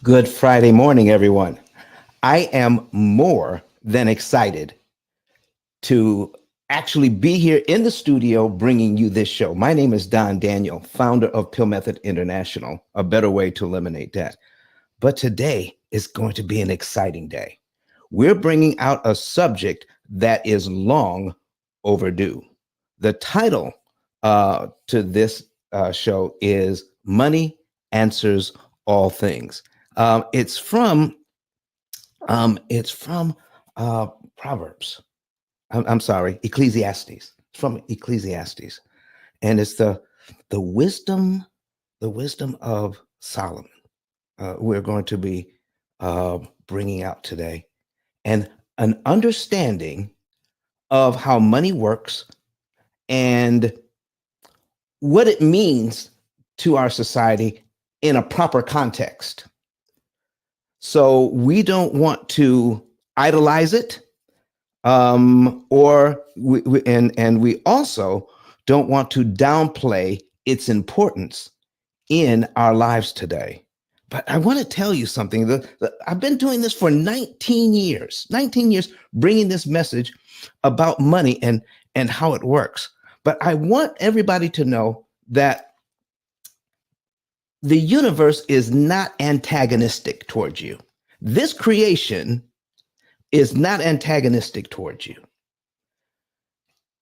Good Friday morning, everyone. I am more than excited to actually be here in the studio bringing you this show. My name is Don Daniel, founder of P.I.L.L Method International, a better way to eliminate debt. But today is going to be an exciting day. We're bringing out a subject that is long overdue. The title to this show is Money Answers All Things. It's from Proverbs. I'm sorry, Ecclesiastes. It's from Ecclesiastes, and it's the wisdom of Solomon. We're going to be bringing out today, and an understanding of how money works and what it means to our society in a proper context. So we don't want to idolize it, or we also don't want to downplay its importance in our lives today. But I want to tell you something. I've been doing this for 19 years, bringing this message about money and how it works. But I want everybody to know that the universe is not antagonistic towards you. This creation is not antagonistic towards you.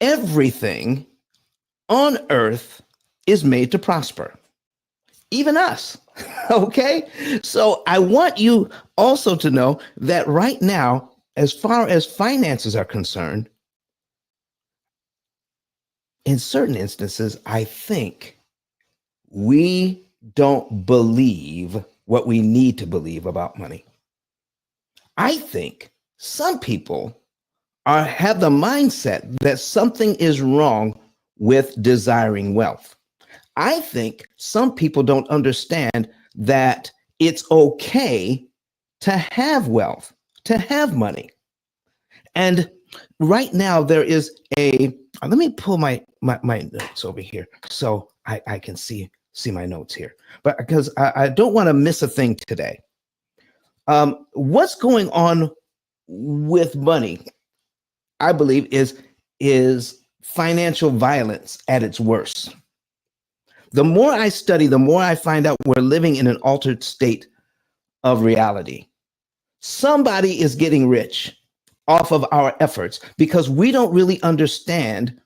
Everything on earth is made to prosper, even us. Okay? So I want you also to know that right now, as far as finances are concerned, in certain instances, I think we don't believe what we need to believe about money. I think some people have the mindset that something is wrong with desiring wealth. I think some people don't understand that it's okay to have wealth, to have money. And right now there is let me pull my notes over here so I can see my notes here, but because I don't want to miss a thing today. What's going on with money, I believe, is financial violence at its worst. The more I study, the more I find out we're living in an altered state of reality. Somebody is getting rich off of our efforts because we don't really understand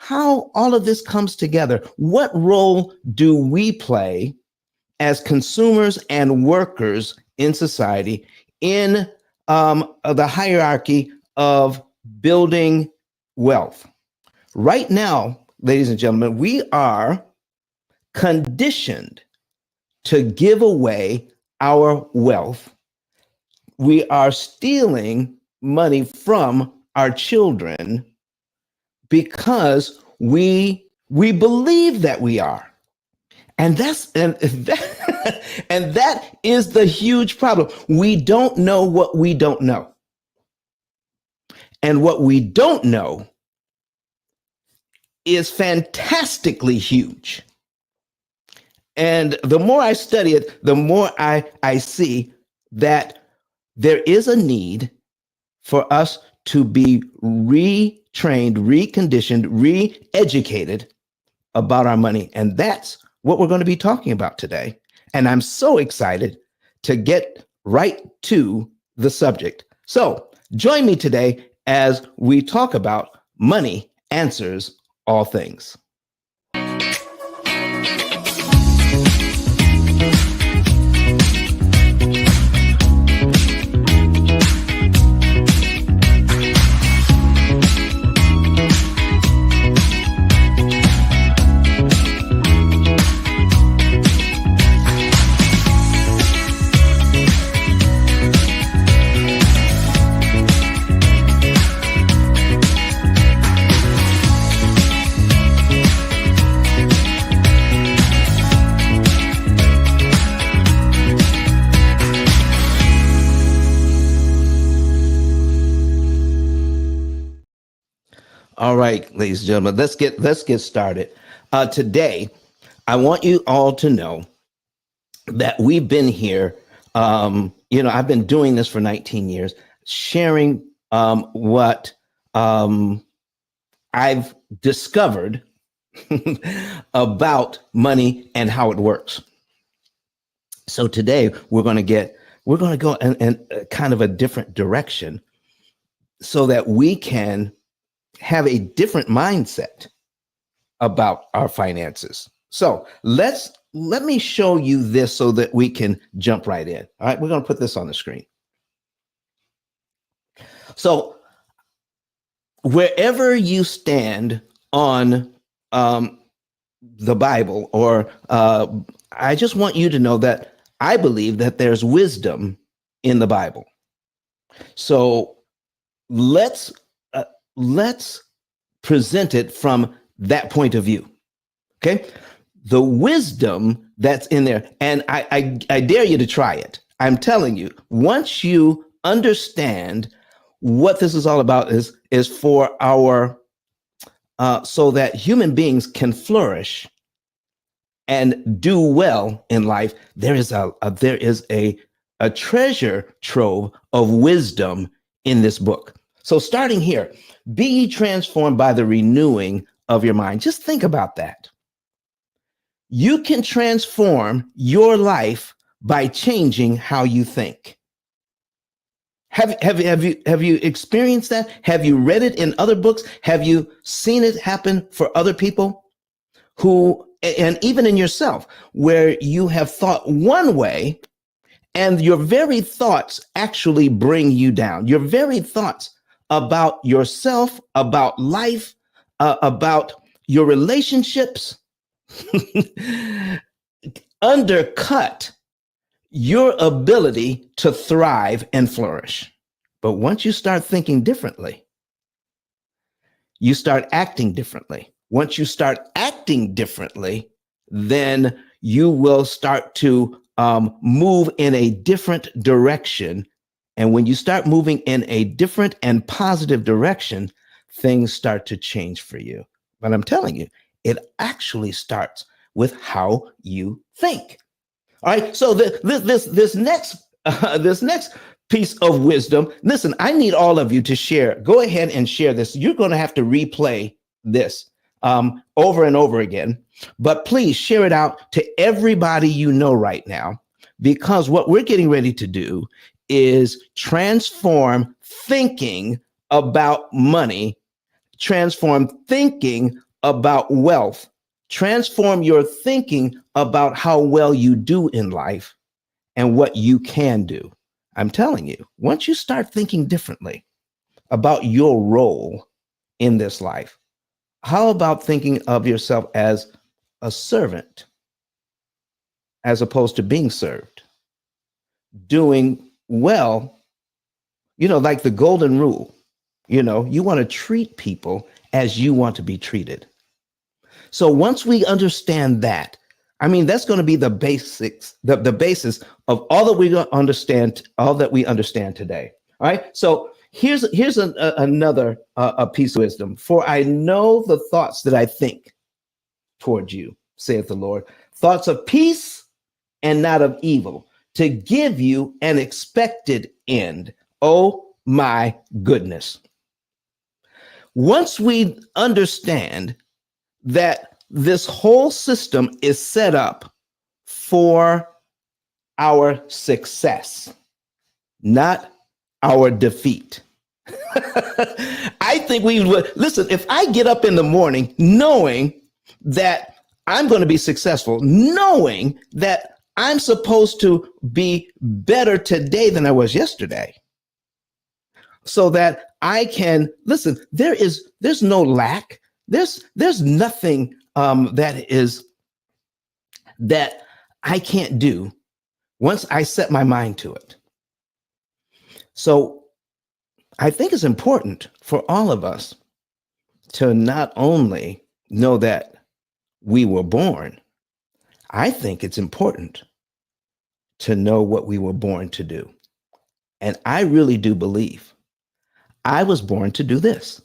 how all of this comes together. What role do we play as consumers and workers in society in the hierarchy of building wealth? Right now, ladies and gentlemen, we are conditioned to give away our wealth. We are stealing money from our children because we believe that we are. And that is the huge problem. We don't know what we don't know. And what we don't know is fantastically huge. And the more I study it, the more I see that there is a need for us to be retrained, reconditioned, re-educated about our money. And that's what we're going to be talking about today. And I'm so excited to get right to the subject. So join me today as we talk about Money Answers All Things. All right, ladies and gentlemen, let's get started. Today, I want you all to know that we've been here. I've been doing this for 19 years, sharing what I've discovered about money and how it works. So today we're going to go in kind of a different direction so that we can have a different mindset about our finances. So let me show you this so that we can jump right in. All right, we're going to put this on the screen. So wherever you stand on the Bible, or I just want you to know that I believe that there's wisdom in the Bible. So let's present it from that point of view. Okay, the wisdom that's in there, and I dare you to try it. I'm telling you, once you understand what this is all about, is for our so that human beings can flourish and do well in life. There is a treasure trove of wisdom in this book. So starting here, be ye transformed by the renewing of your mind. Just think about that. You can transform your life by changing how you think. Have you experienced that? Have you read it in other books? Have you seen it happen for other people who, and even in yourself, where you have thought one way and your very thoughts actually bring you down? Your very thoughts about yourself, about life, about your relationships undercut your ability to thrive and flourish. But once you start thinking differently, you start acting differently. Once you start acting differently, then you will start to move in a different direction. And when you start moving in a different and positive direction, things start to change for you. But I'm telling you, it actually starts with how you think. All right. So this next piece of wisdom. Listen, I need all of you to share. Go ahead and share this. You're going to have to replay this over and over again, but please share it out to everybody you know right now, because what we're getting ready to do is transform thinking about money, transform thinking about wealth, transform your thinking about how well you do in life and what you can do. I'm telling you, once you start thinking differently about your role in this life, how about thinking of yourself as a servant as opposed to being served, doing well, like the golden rule, you want to treat people as you want to be treated. So once we understand that, that's going to be the basics, the basis of all that we understand today. All right. So here's another piece of wisdom. For I know the thoughts that I think toward you, saith the Lord, thoughts of peace and not of evil, to give you an expected end. Oh my goodness. Once we understand that this whole system is set up for our success, not our defeat. I think we would listen. If I get up in the morning knowing that I'm going to be successful, knowing that I'm supposed to be better today than I was yesterday, so that I can listen, there's no lack. There's nothing that I can't do once I set my mind to it. So I think it's important for all of us to not only know that we were born, I think it's important to know what we were born to do. And I really do believe I was born to do this.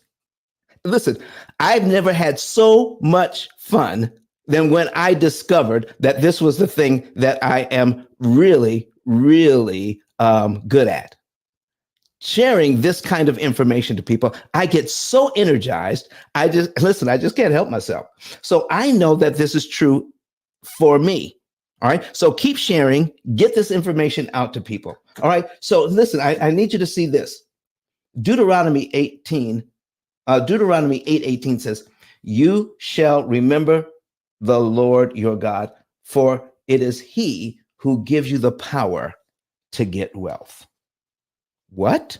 Listen, I've never had so much fun than when I discovered that this was the thing that I am really, really good at. Sharing this kind of information to people, I get so energized. I just can't help myself. So I know that this is true for me. All right. So keep sharing, get this information out to people. All right. So listen, I need you to see this. Deuteronomy 8:18 says, "You shall remember the Lord your God, for it is he who gives you the power to get wealth." What?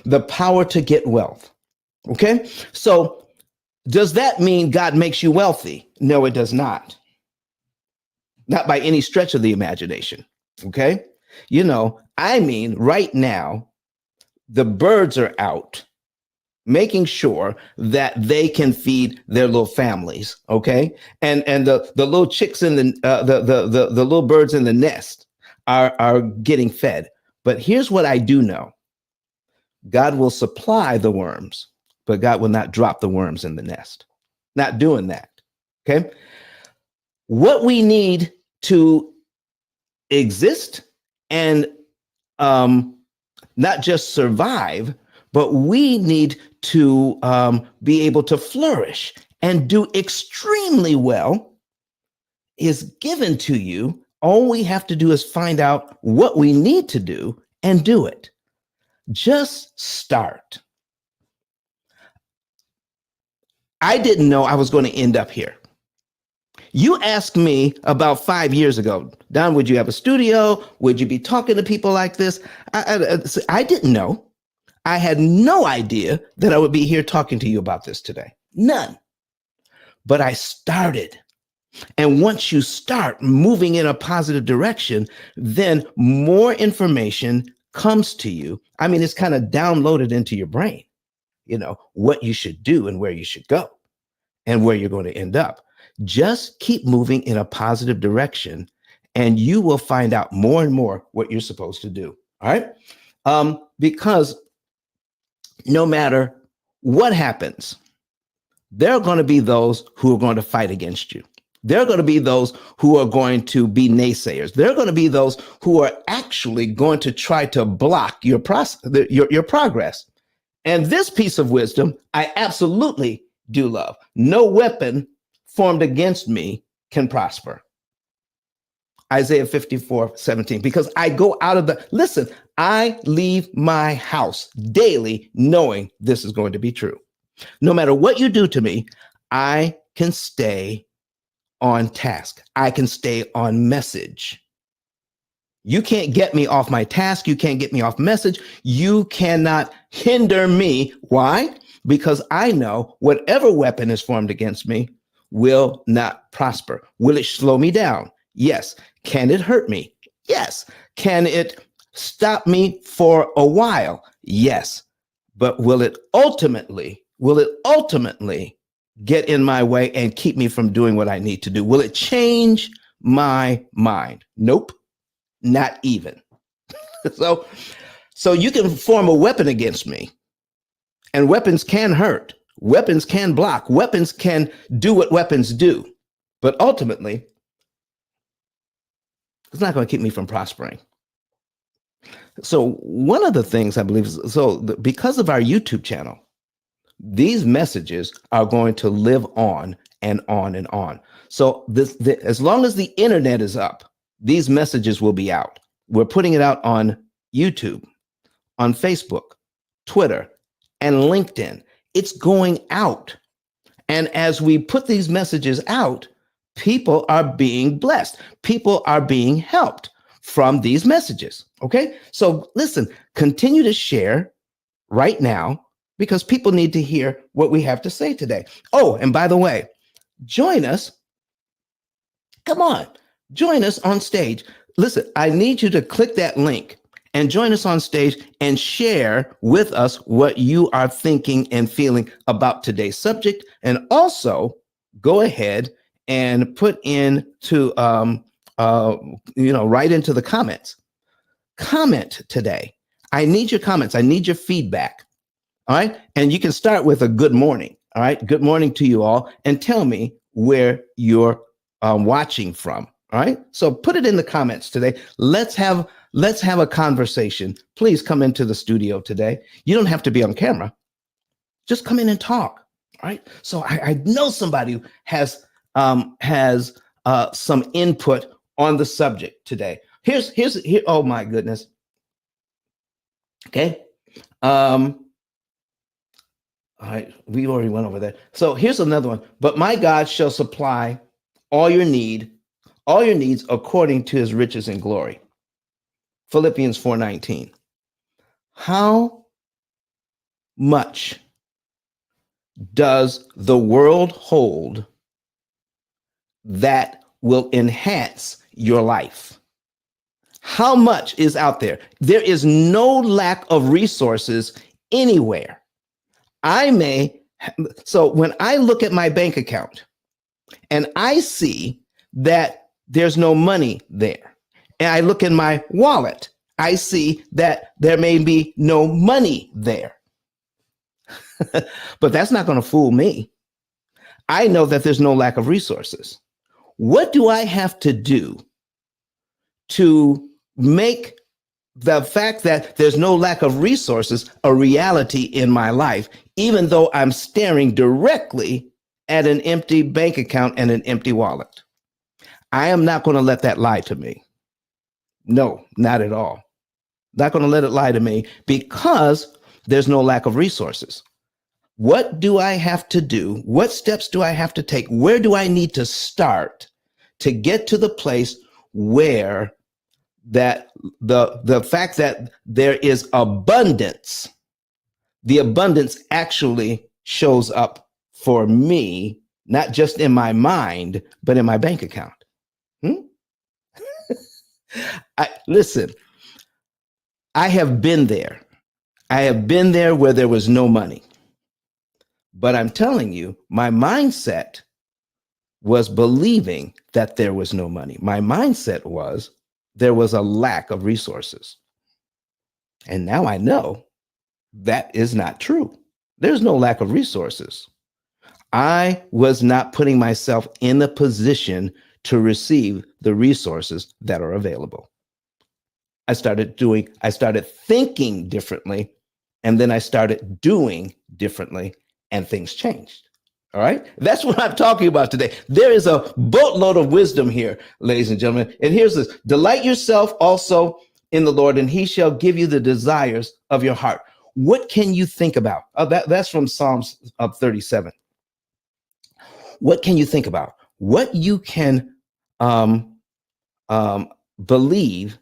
The power to get wealth. Okay. So does that mean God makes you wealthy? No, it does not. Not by any stretch of the imagination. Okay. I mean, right now, the birds are out making sure that they can feed their little families. Okay. And the little chicks in the little birds in the nest are getting fed. But here's what I do know. God will supply the worms, but God will not drop the worms in the nest. Not doing that. Okay. What we need to exist and not just survive, but we need to be able to flourish and do extremely well is given to you. All we have to do is find out what we need to do and do it. Just start. I didn't know I was going to end up here. You asked me about 5 years ago, Don, would you have a studio? Would you be talking to people like this? I didn't know. I had no idea that I would be here talking to you about this today. None. But I started. And once you start moving in a positive direction, then more information comes to you. I mean, it's kind of downloaded into your brain, what you should do and where you should go and where you're going to end up. Just keep moving in a positive direction and you will find out more and more what you're supposed to do. All right. Because no matter what happens, there are going to be those who are going to fight against you. There are going to be those who are going to be naysayers. There are going to be those who are actually going to try to block your progress. And this piece of wisdom, I absolutely do love. No weapon formed against me can prosper. Isaiah 54:17, because I go out of I leave my house daily knowing this is going to be true. No matter what you do to me, I can stay on task. I can stay on message. You can't get me off my task. You can't get me off message. You cannot hinder me. Why? Because I know whatever weapon is formed against me will not prosper. Will it slow me down? Yes. Can it hurt me? Yes. Can it stop me for a while? Yes. But will it ultimately get in my way and keep me from doing what I need to do? Will it change my mind? Nope. Not even. So you can form a weapon against me, and weapons can hurt. Weapons can block. Weapons can do what weapons do. But ultimately, it's not going to keep me from prospering. So one of the things I believe is, because of our YouTube channel, these messages are going to live on and on and on. So as long as the internet is up, these messages will be out. We're putting it out on YouTube, on Facebook, Twitter, and LinkedIn. It's going out. And as we put these messages out, people are being blessed. People are being helped from these messages. Okay. So listen, continue to share right now because people need to hear what we have to say today. Oh, and by the way, join us. Come on, join us on stage. Listen, I need you to click that link and join us on stage and share with us what you are thinking and feeling about today's subject. And also go ahead and put into, right into the comments. Comment today. I need your comments. I need your feedback. All right. And you can start with a good morning. All right. Good morning to you all. And tell me where you're watching from. All right. So put it in the comments today. Let's have a conversation. Please come into the studio today. You don't have to be on camera. Just come in and talk. All right. So I know somebody who has some input on the subject today. Here. Oh my goodness. Okay. All right, we already went over that. So here's another one. But my God shall supply all your needs according to his riches and glory. Philippians 4:19. How much does the world hold that will enhance your life? How much is out there? There is no lack of resources anywhere. So when I look at my bank account and I see that there's no money there, and I look in my wallet, I see that there may be no money there. But that's not going to fool me. I know that there's no lack of resources. What do I have to do to make the fact that there's no lack of resources a reality in my life, even though I'm staring directly at an empty bank account and an empty wallet? I am not going to let that lie to me. No, not at all. Not going to let it lie to me because there's no lack of resources. What do I have to do? What steps do I have to take? Where do I need to start to get to the place where that the fact that there is abundance, the abundance actually shows up for me, not just in my mind, but in my bank account? Listen, I have been there. I have been there where there was no money. But I'm telling you, my mindset was believing that there was no money. My mindset was there was a lack of resources. And now I know that is not true. There's no lack of resources. I was not putting myself in a position to receive the resources that are available. I started thinking differently, and then I started doing differently, and things changed. All right. That's what I'm talking about today. There is a boatload of wisdom here, ladies and gentlemen. And here's this: delight yourself also in the Lord, and he shall give you the desires of your heart. What can you think about? That's from Psalms 37. What can you think about? What you can believe,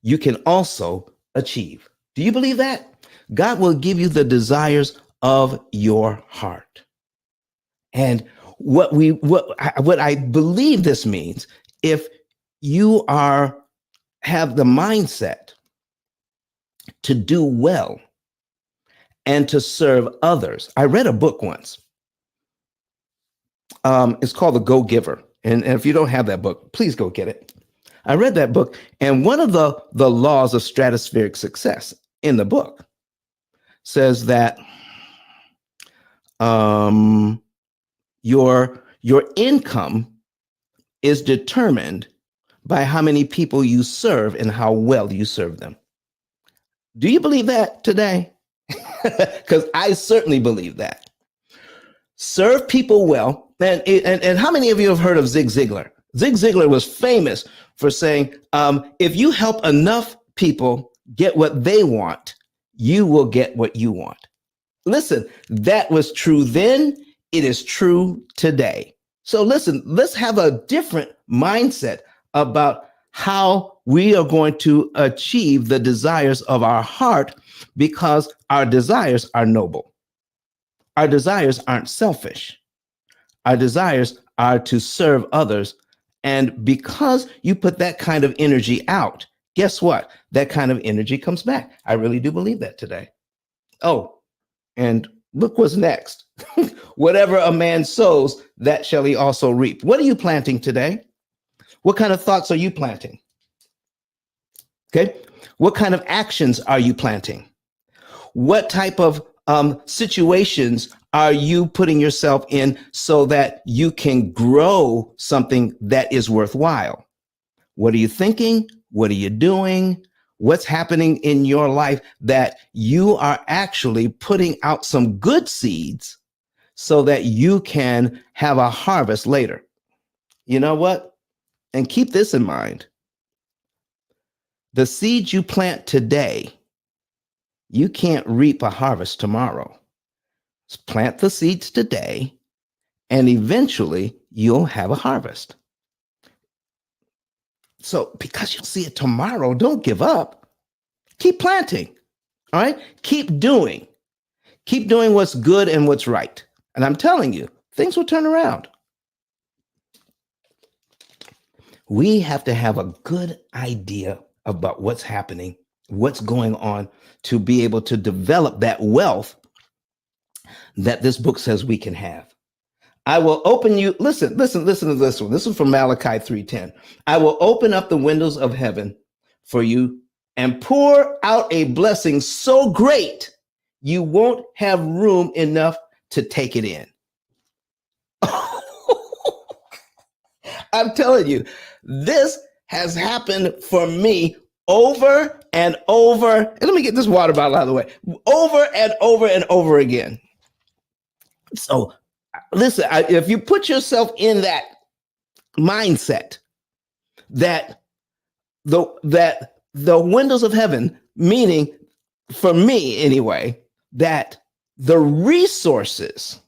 you can also achieve. Do you believe that? God will give you the desires of your heart. And what I believe this means, if you have the mindset to do well and to serve others. I read a book once. It's called The Go-Giver. And if you don't have that book, please go get it. I read that book, and one of the laws of stratospheric success in the book says that your income is determined by how many people you serve and how well you serve them. Do you believe that today? Because I certainly believe that. Serve people well. And how many of you have heard of Zig Ziglar? Zig Ziglar was famous for saying, if you help enough people get what they want, you will get what you want. Listen, that was true then. It is true today. So listen, let's have a different mindset about how we are going to achieve the desires of our heart, because our desires are noble. Our desires aren't selfish. Our desires are to serve others. And because you put that kind of energy out, guess what? That kind of energy comes back. I really do believe that today. Oh, and look what's next. Whatever a man sows, that shall he also reap. What are you planting today? What kind of thoughts are you planting? Okay. What kind of actions are you planting? What type of situations are you putting yourself in so that you can grow something that is worthwhile? What are you thinking? What are you doing? What's happening in your life that you are actually putting out some good seeds so that you can have a harvest later? You know what? And keep this in mind. The seeds you plant today, you can't reap a harvest tomorrow. Plant the seeds today, and eventually you'll have a harvest. So because you'll see it tomorrow, don't give up. Keep planting. All right? Keep doing. Keep doing what's good and what's right. And I'm telling you, things will turn around. We have to have a good idea about what's happening, what's going on, to be able to develop that wealth that this book says we can have. I will open you, listen to this one. This is from Malachi 3:10. I will open up the windows of heaven for you and pour out a blessing so great you won't have room enough to take it in. I'm telling you, this has happened for me over and over. And let me get this water bottle out of the way. Over and over and over again. So listen, if you put yourself in that mindset that the windows of heaven, meaning for me anyway, that the resources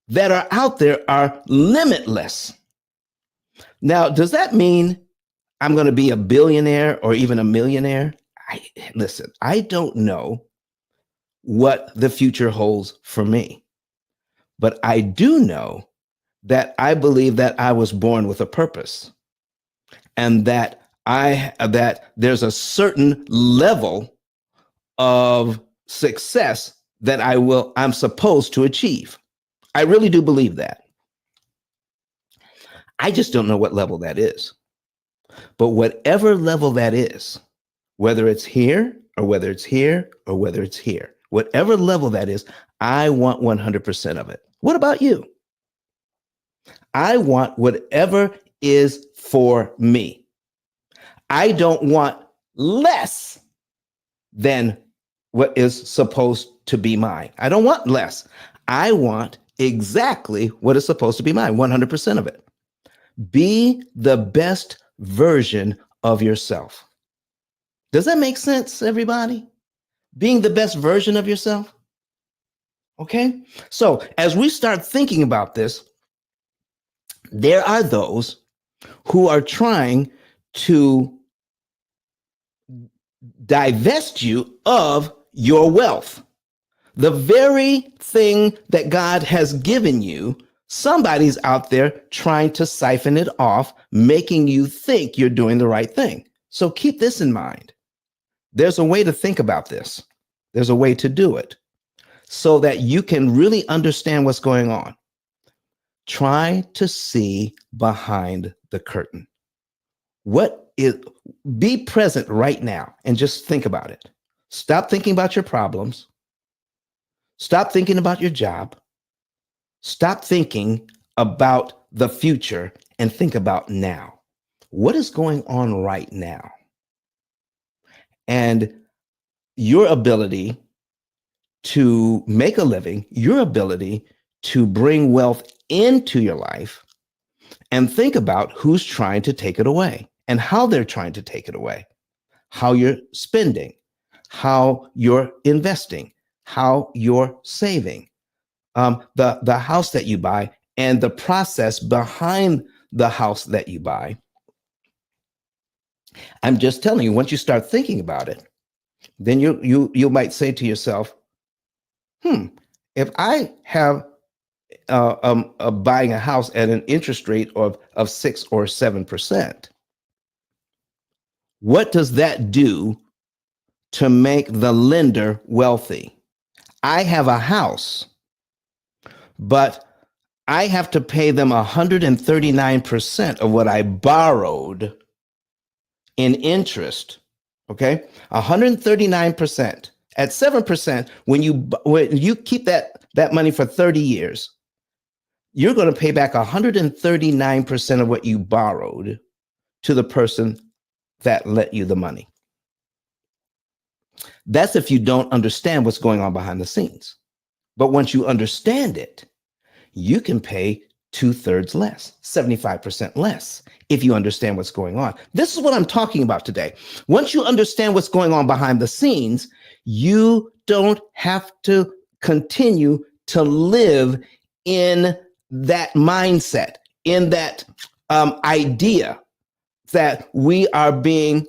that are out there are limitless. Now, does that mean I'm going to be a billionaire or even a millionaire? Listen, I don't know what the future holds for me, but I do know that I believe that I was born with a purpose, and that there's a certain level of success that I'm supposed to achieve. I really do believe that. I just don't know what level that is. But whatever level that is, whether it's here or whether it's here or whether it's here, whatever level that is, I want 100% of it. What about you? I want whatever is for me. I don't want less than what is supposed to be mine. I don't want less. I want exactly what is supposed to be mine, 100% of it. Be the best version of yourself. Does that make sense, everybody? Being the best version of yourself? Okay? So as we start thinking about this, there are those who are trying to divest you of your wealth. The very thing that God has given you, somebody's out there trying to siphon it off, making you think you're doing the right thing. So keep this in mind. There's a way to think about this. There's a way to do it so that you can really understand what's going on. Try to see behind the curtain. Be present right now and just think about it. Stop thinking about your problems. Stop thinking about your job. Stop thinking about the future and think about now. What is going on right now? And your ability to make a living, your ability to bring wealth into your life, and think about who's trying to take it away and how they're trying to take it away, how you're spending, how you're investing, how you're saving, the house that you buy and the process behind the house that you buy. I'm just telling you, once you start thinking about it, then you might say to yourself, if I have buying a house at an interest rate of 6 or 7%, what does that do to make the lender wealthy? I have a house, but I have to pay them 139% of what I borrowed in interest. Okay, 139%. At 7%, when you keep that that money for 30 years, you're going to pay back 139% of what you borrowed to the person that lent you the money. That's if you don't understand what's going on behind the scenes. But once you understand it, you can pay 2/3 less, 75% less, if you understand what's going on. This is what I'm talking about today. Once you understand what's going on behind the scenes, you don't have to continue to live in that mindset, in that idea that we are being,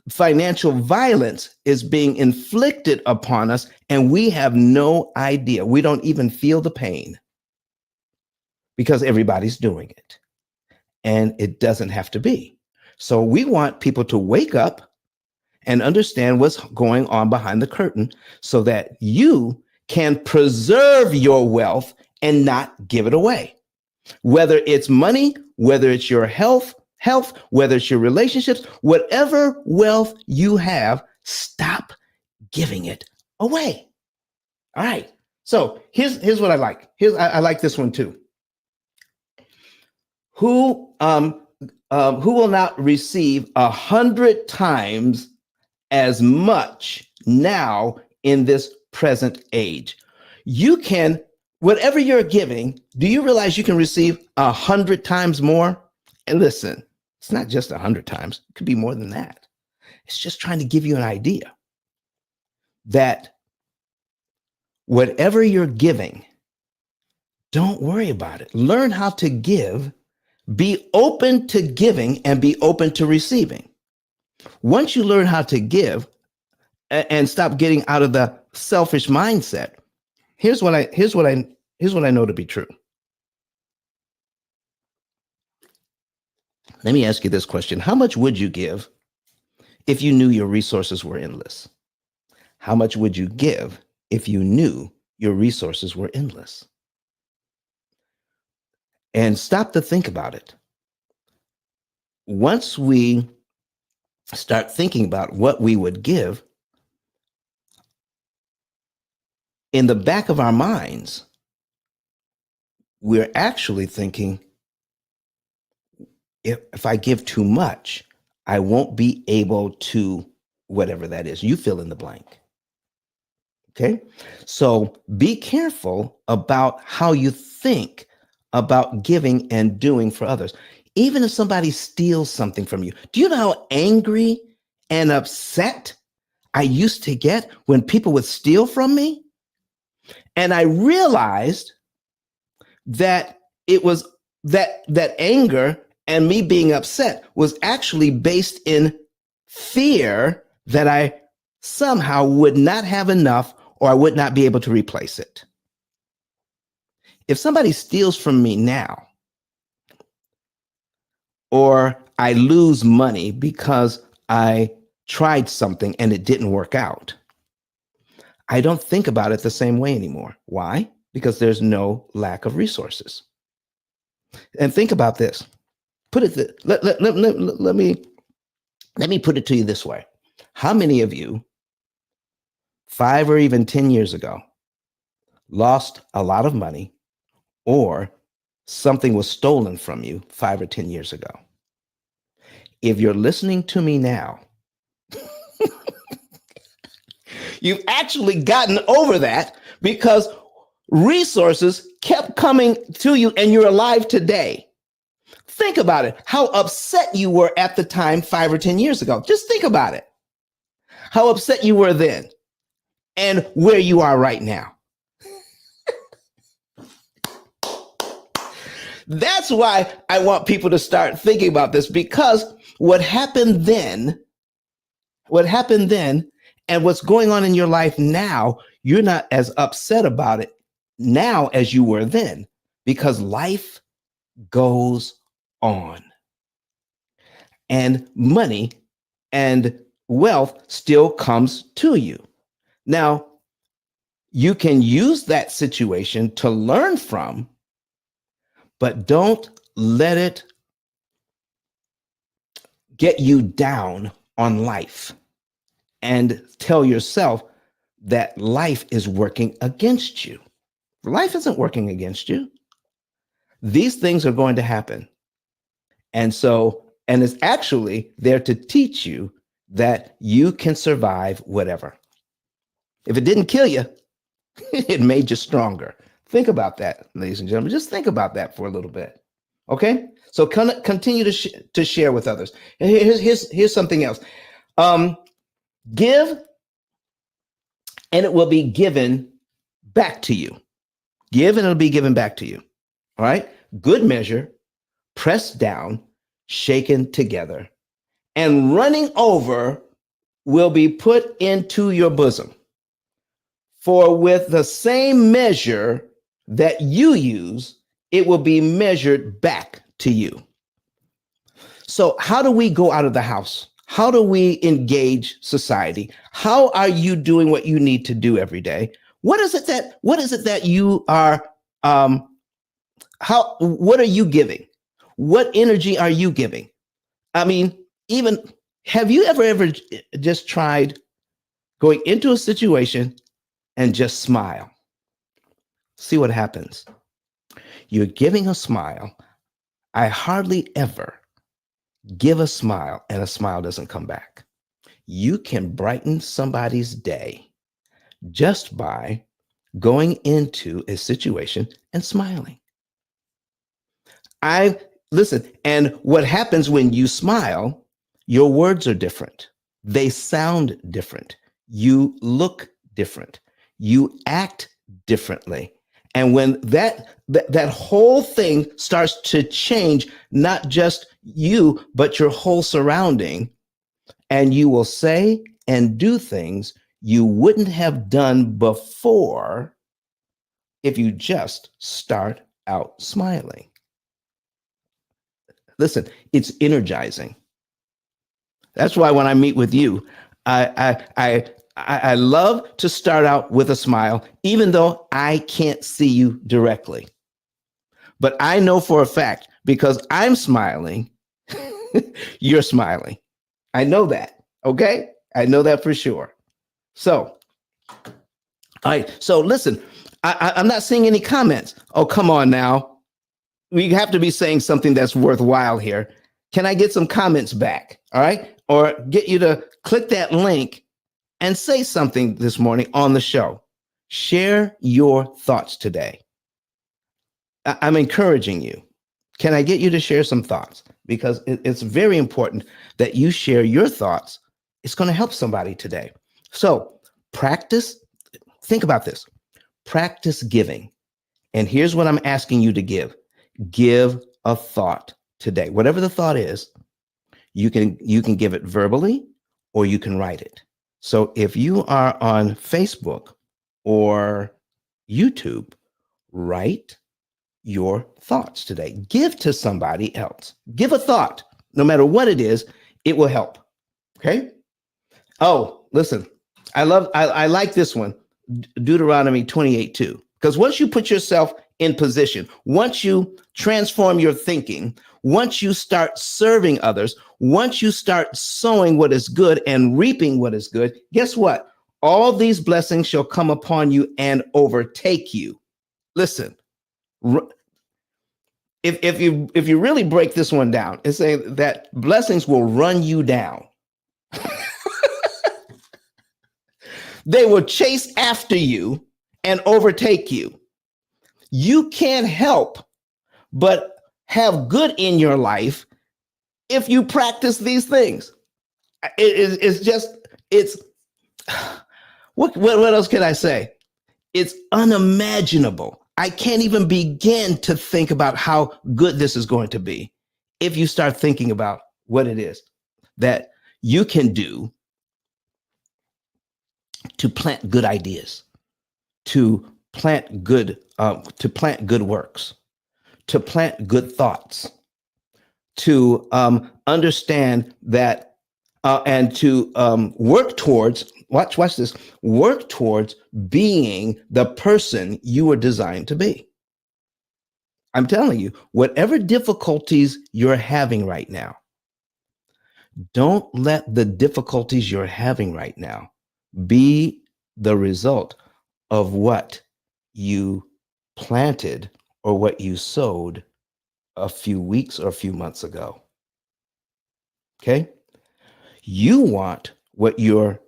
financial violence is being inflicted upon us, and we have no idea. We don't even feel the pain because everybody's doing it, and it doesn't have to be. So we want people to wake up and understand what's going on behind the curtain so that you can preserve your wealth and not give it away. Whether it's money, whether it's your health, whether it's your relationships, whatever wealth you have, stop giving it away. All right. So here's what I like. I like this one too. Who will not receive 100 times as much now in this present age? You can, whatever you're giving, do you realize you can receive 100 times more? And listen, it's not just 100 times. It could be more than that. It's just trying to give you an idea that whatever you're giving, don't worry about it. Learn how to give, be open to giving, and be open to receiving. Once you learn how to give and stop getting out of the selfish mindset, here's what I know to be true. Let me ask you this question. How much would you give if you knew your resources were endless? How much would you give if you knew your resources were endless? And stop to think about it. Once we start thinking about what we would give, in the back of our minds, we're actually thinking, if I give too much, I won't be able to, whatever that is, you fill in the blank. Okay. So be careful about how you think about giving and doing for others. Even if somebody steals something from you, do you know how angry and upset I used to get when people would steal from me? And I realized that it was that anger and me being upset was actually based in fear that I somehow would not have enough or I would not be able to replace it. If somebody steals from me now, or I lose money because I tried something and it didn't work out, I don't think about it the same way anymore. Why? Because there's no lack of resources. And think about this. Let me put it to you this way. How many of you 5 or even 10 years ago lost a lot of money or something was stolen from you 5 or 10 years ago? If you're listening to me now, you've actually gotten over that because resources kept coming to you and you're alive today. Think about it. How upset you were at the time 5 or 10 years ago. Just think about it. How upset you were then and where you are right now. That's why I want people to start thinking about this, because what happened then and what's going on in your life now, you're not as upset about it now as you were then, because life goes on. And money and wealth still comes to you. Now, you can use that situation to learn from, but don't let it get you down on life and tell yourself that life is working against you. Life isn't working against you. These things are going to happen. And it's actually there to teach you that you can survive whatever. If it didn't kill you, it made you stronger. Think about that, ladies and gentlemen. Just think about that for a little bit. Okay? So continue to share with others. And here's something else. Give, and it will be given back to you. Give, and it'll be given back to you. All right? Good measure, pressed down, shaken together, and running over will be put into your bosom. For with the same measure that you use, it will be measured back to you. So how do we go out of the house? How do we engage society? How are you doing what you need to do every day? What is it that you are, what are you giving? What energy are you giving? I mean, even, have you ever just tried going into a situation and just smile? See what happens. You're giving a smile. I hardly ever give a smile and a smile doesn't come back. You can brighten somebody's day just by going into a situation and smiling. Listen, and what happens when you smile, your words are different. They sound different. You look different. You act differently. And when that whole thing starts to change, not just you, but your whole surrounding, and you will say and do things you wouldn't have done before if you just start out smiling. Listen, it's energizing. That's why when I meet with you, I love to start out with a smile, even though I can't see you directly. But I know for a fact, because I'm smiling, you're smiling. I know that. Okay? I know that for sure. So, all right. So listen, I'm not seeing any comments. Oh, come on now. We have to be saying something that's worthwhile here. Can I get some comments back? All right. Or get you to click that link and say something this morning on the show. Share your thoughts today. I'm encouraging you. Can I get you to share some thoughts? Because it's very important that you share your thoughts. It's going to help somebody today. So practice. Think about this. Practice giving. And here's what I'm asking you to give. Give a thought today. Whatever the thought is, you can give it verbally or you can write it. So if you are on Facebook or YouTube, write your thoughts today. Give to somebody else. Give a thought. No matter what it is, it will help. Okay? Oh, listen. I like this one. Deuteronomy 28:2. Because once you put yourself in position, once you transform your thinking, once you start serving others, once you start sowing what is good and reaping what is good, guess what? All these blessings shall come upon you and overtake you. Listen, if you really break this one down, it's saying that blessings will run you down. They will chase after you and overtake you. You can't help but have good in your life if you practice these things. What else can I say? It's unimaginable. I can't even begin to think about how good this is going to be if you start thinking about what it is that you can do to plant good ideas, to plant good works, to plant good thoughts, to understand that and to work towards, watch this, work towards being the person you were designed to be. I'm telling you, whatever difficulties you're having right now, Don't let the difficulties you're having right now be the result of what you planted or what you sowed a few weeks or a few months ago. Okay? You want what you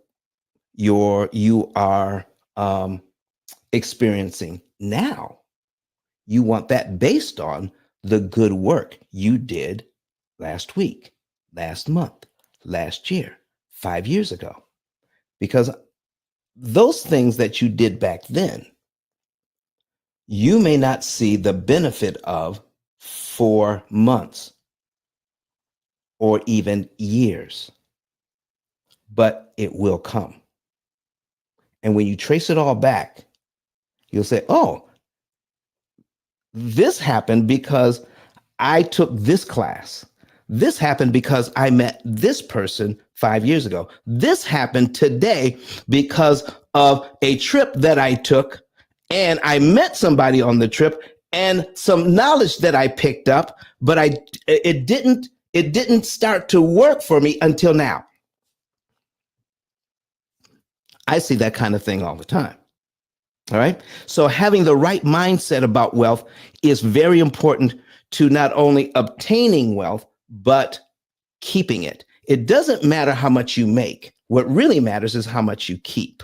are experiencing now. You want that based on the good work you did last week, last month, last year, 5 years ago. Because those things that you did back then, you may not see the benefit of for months or even years, but it will come. And when you trace it all back, you'll say, oh, this happened because I took this class. This happened because I met this person 5 years ago. This happened today because of a trip that I took, and I met somebody on the trip and some knowledge that I picked up, but it didn't start to work for me until now. I see that kind of thing all the time. All right. So having the right mindset about wealth is very important to not only obtaining wealth, but keeping it. It doesn't matter how much you make. What really matters is how much you keep.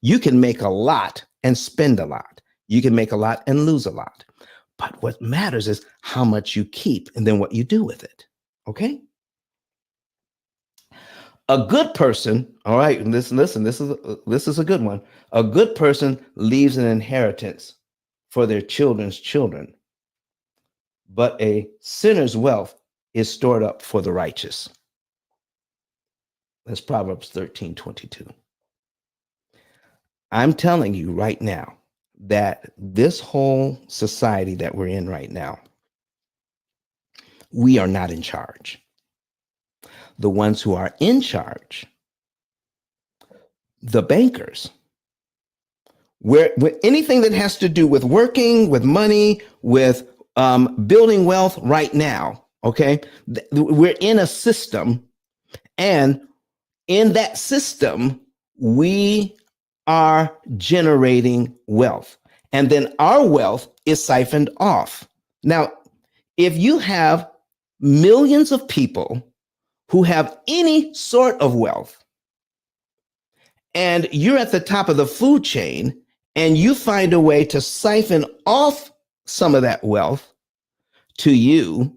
You can make a lot and spend a lot. You can make a lot and lose a lot. But what matters is how much you keep and then what you do with it. Okay? A good person, all right, listen, this is a good one. A good person leaves an inheritance for their children's children, but a sinner's wealth is stored up for the righteous. That's Proverbs 13:22. I'm telling you right now that this whole society that we're in right now, we are not in charge. The ones who are in charge, the bankers, where anything that has to do with working, with money, with building wealth right now, okay? We're in a system, and in that system, we are generating wealth. And then our wealth is siphoned off. Now, if you have millions of people who have any sort of wealth, and you're at the top of the food chain, and you find a way to siphon off some of that wealth to you,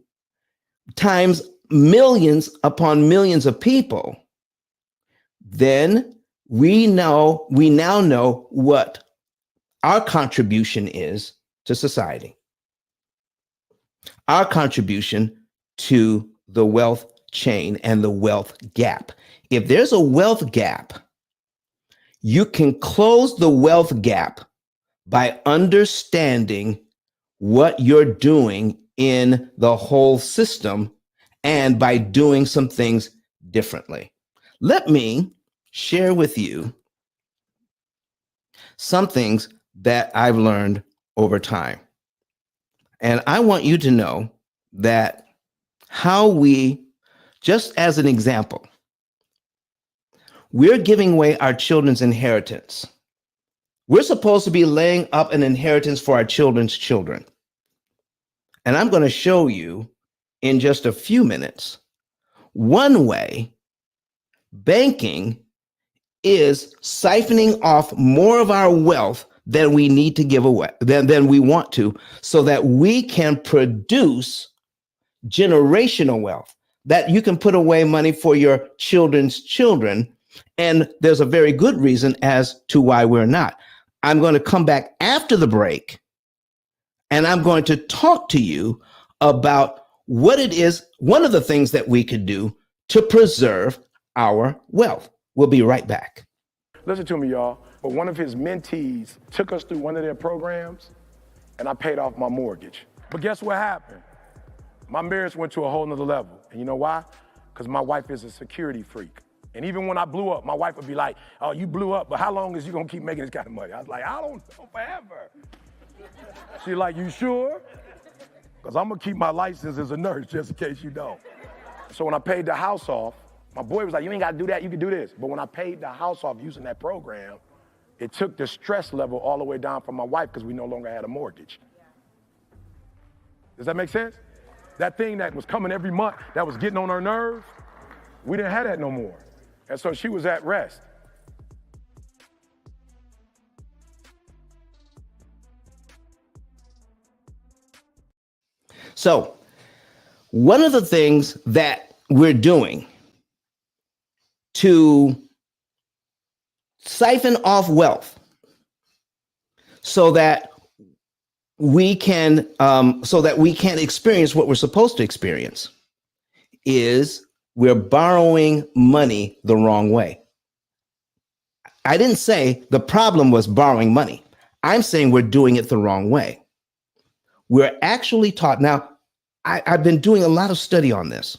times millions upon millions of people, then we now know what our contribution is to society, our contribution to the wealth chain and the wealth gap. If there's a wealth gap, you can close the wealth gap by understanding what you're doing in the whole system and by doing some things differently. Let me share with you some things that I've learned over time. And I want you to know that how we, just as an example, we're giving away our children's inheritance. We're supposed to be laying up an inheritance for our children's children. And I'm going to show you in just a few minutes one way banking is siphoning off more of our wealth than we need to give away, than we want to, so that we can produce generational wealth, that you can put away money for your children's children. And there's a very good reason as to why we're not. I'm going to come back after the break, and I'm going to talk to you about what it is, one of the things that we could do to preserve our wealth. We'll be right back. Listen to me, y'all. But one of his mentees took us through one of their programs, and I paid off my mortgage. But guess what happened? My marriage went to a whole nother level. And you know why? Because my wife is a security freak. And even when I blew up, my wife would be like, oh, you blew up, but how long is you gonna keep making this kind of money? I was like, I don't know, forever. She's like, you sure? Because I'm gonna keep my license as a nurse just in case you don't. So when I paid the house off, my boy was like, you ain't got to do that, you can do this. But when I paid the house off using that program, it took the stress level all the way down from my wife because we no longer had a mortgage. Does that make sense? That thing that was coming every month, that was getting on her nerves, we didn't have that no more. And so she was at rest. So one of the things that we're doing to siphon off wealth so that we can experience what we're supposed to experience is we're borrowing money the wrong way. I didn't say the problem was borrowing money. I'm saying we're doing it the wrong way. We're actually taught. Now, I've been doing a lot of study on this,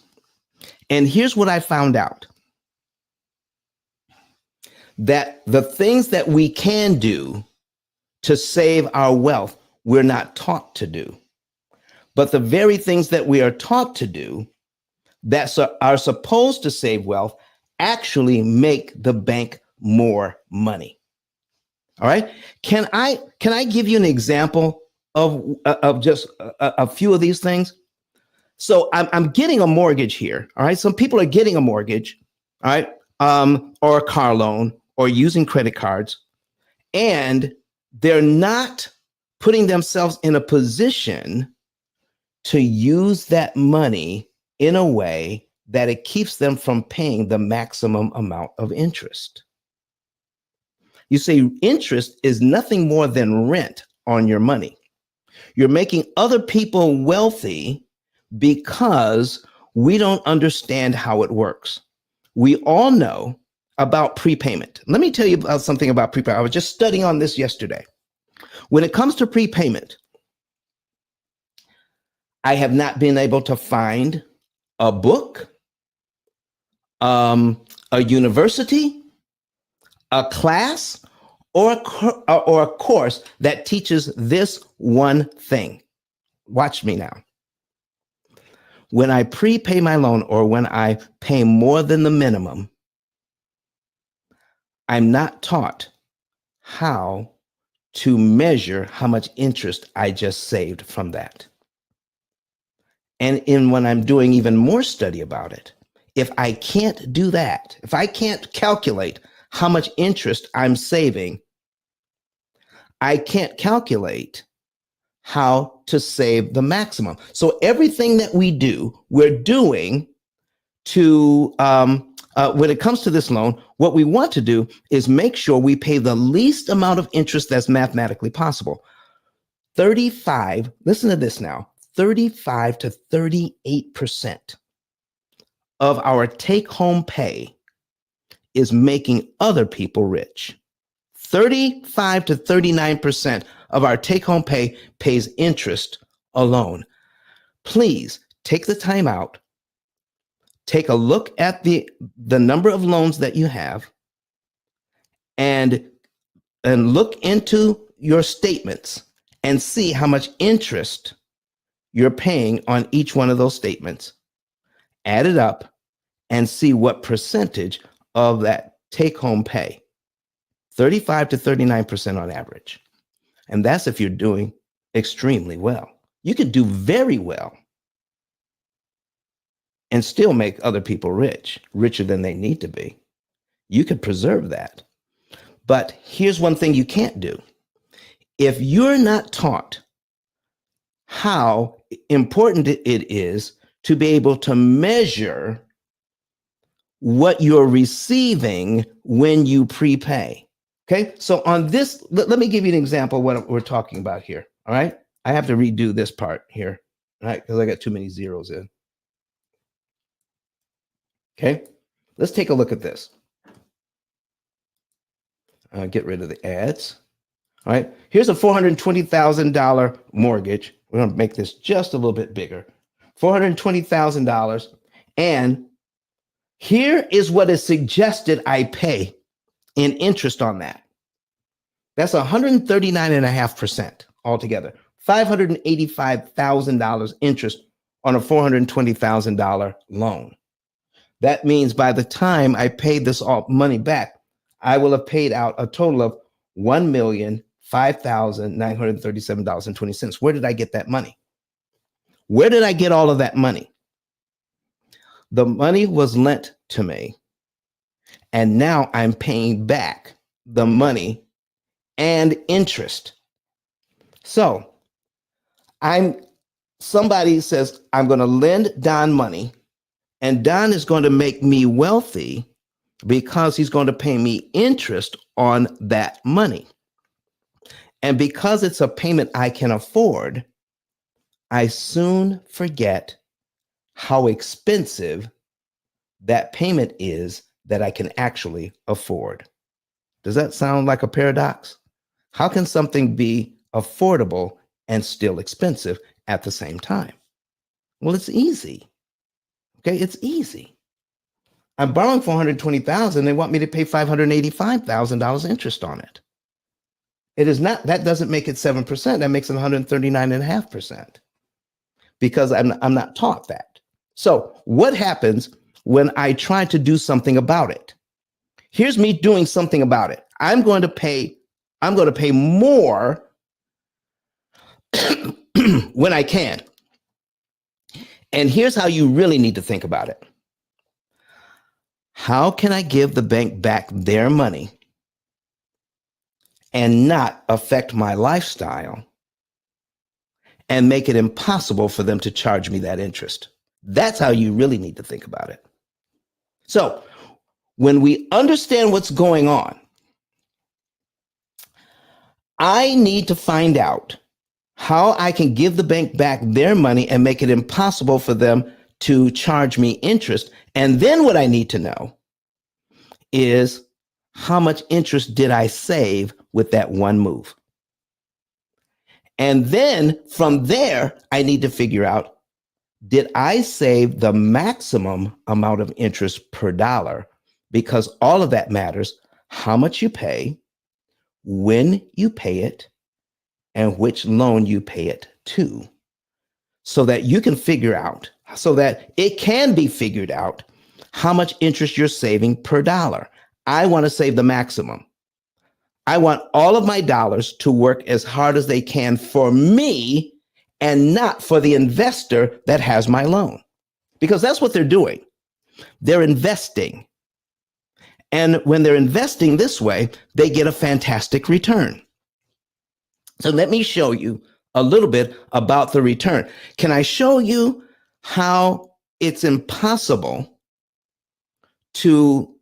and here's what I found out. That the things that we can do to save our wealth, we're not taught to do. But the very things that we are taught to do that are supposed to save wealth actually make the bank more money. All right. Can I give you an example of just a few of these things? So I'm getting a mortgage here. All right. Some people are getting a mortgage. All right. Or a car loan or using credit cards, and they're not putting themselves in a position to use that money in a way that it keeps them from paying the maximum amount of interest. You see, interest is nothing more than rent on your money. You're making other people wealthy because we don't understand how it works. We all know about prepayment. Let me tell you about something about prepayment. I was just studying on this yesterday. When it comes to prepayment, I have not been able to find a book, a university, a class, or a course that teaches this one thing. Watch me now. When I prepay my loan or when I pay more than the minimum, I'm not taught how to measure how much interest I just saved from that. And when I'm doing even more study about it, if I can't do that, if I can't calculate how much interest I'm saving, I can't calculate how to save the maximum. So everything that we do, we're doing to, when it comes to this loan, what we want to do is make sure we pay the least amount of interest that's mathematically possible. 35, listen to this now, 35 to 38% of our take-home pay is making other people rich. 35 to 39% of our take-home pay pays interest alone. Please take the time out. Take a look at the number of loans that you have and look into your statements and see how much interest you're paying on each one of those statements. Add it up and see what percentage of that take-home pay. 35 to 39% on average. And that's if you're doing extremely well. You could do very well and still make other people rich, richer than they need to be. You could preserve that. But here's one thing you can't do. If you're not taught how important it is to be able to measure what you're receiving when you prepay. Okay, so on this, let me give you an example of what we're talking about here. All right, I have to redo this part here, all right, because I got too many zeros in. Okay, let's take a look at this. Get rid of the ads. All right, here's a $420,000 mortgage. We're going to make this just a little bit bigger. $420,000. And here is what is suggested I pay in interest on that. That's 139.5% altogether. $585,000 interest on a $420,000 loan. That means by the time I paid this all money back, I will have paid out a total of $1,005,937.20. Where did I get that money? Where did I get all of that money? The money was lent to me, and now I'm paying back the money and interest. So somebody says, I'm going to lend Don money, and Don is going to make me wealthy because he's going to pay me interest on that money. And because it's a payment I can afford, I soon forget how expensive that payment is that I can actually afford. Does that sound like a paradox? How can something be affordable and still expensive at the same time? Well, it's easy. Okay, it's easy. I'm borrowing $420,000. They want me to pay $585,000 interest on it. It is not, that doesn't make it 7%. That makes it 139.5%, because I'm not taught that. So what happens when I try to do something about it? Here's me doing something about it. I'm going to pay more when I can. And here's how you really need to think about it. How can I give the bank back their money and not affect my lifestyle and make it impossible for them to charge me that interest? That's how you really need to think about it. So when we understand what's going on, I need to find out how I can give the bank back their money and make it impossible for them to charge me interest. And then what I need to know is, how much interest did I save with that one move? And then from there, I need to figure out, did I save the maximum amount of interest per dollar? Because all of that matters: how much you pay, when you pay it, and which loan you pay it to, so that you can figure out, so that it can be figured out, how much interest you're saving per dollar. I want to save the maximum. I want all of my dollars to work as hard as they can for me and not for the investor that has my loan, because that's what they're doing. They're investing. And when they're investing this way, they get a fantastic return. So let me show you a little bit about the return. Can I show you how it's impossible to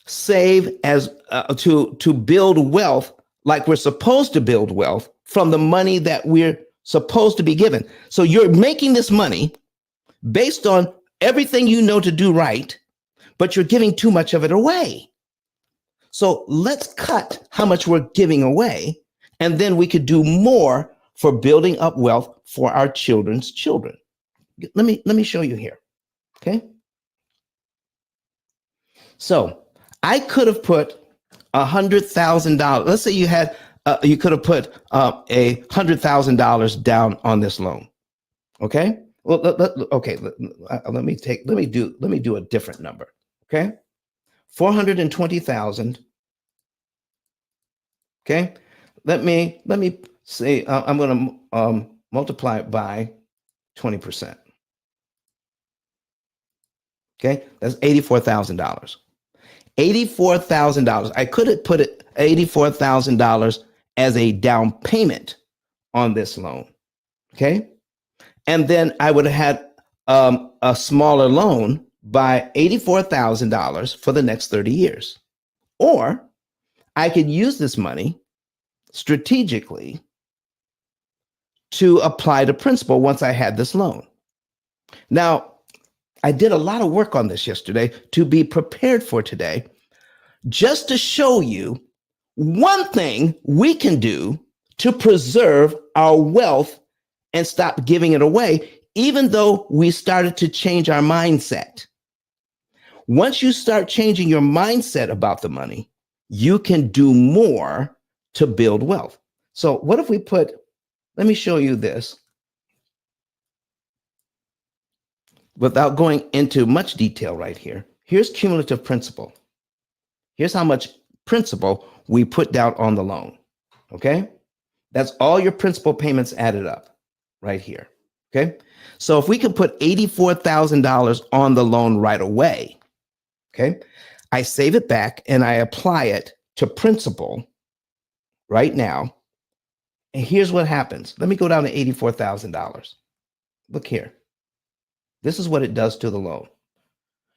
save to build wealth like we're supposed to build wealth from the money that we're supposed to be given? So you're making this money based on everything you know to do right, but you're giving too much of it away. So let's cut how much we're giving away, and then we could do more for building up wealth for our children's children. Let me show you here. Okay. So I could have put $100,000. Let's say you could have put $100,000 down on this loan. Okay. Well, let me do a different number. Okay. 420,000. Okay. Let me say, I'm going to multiply it by 20%. Okay. That's $84,000. $84,000. I could have put it $84,000 as a down payment on this loan. Okay. And then I would have had a smaller loan by $84,000 for the next 30 years. Or I could use this money strategically to apply the principal once I had this loan. Now, I did a lot of work on this yesterday to be prepared for today, just to show you one thing we can do to preserve our wealth and stop giving it away, even though we started to change our mindset. Once you start changing your mindset about the money, you can do more to build wealth. So what if we let me show you this without going into much detail right here. Here's cumulative principal. Here's how much principal we put down on the loan. Okay? That's all your principal payments added up right here. Okay? So if we can put $84,000 on the loan right away, okay, I save it back and I apply it to principal right now. And here's what happens. Let me go down to $84,000. Look here. This is what it does to the loan.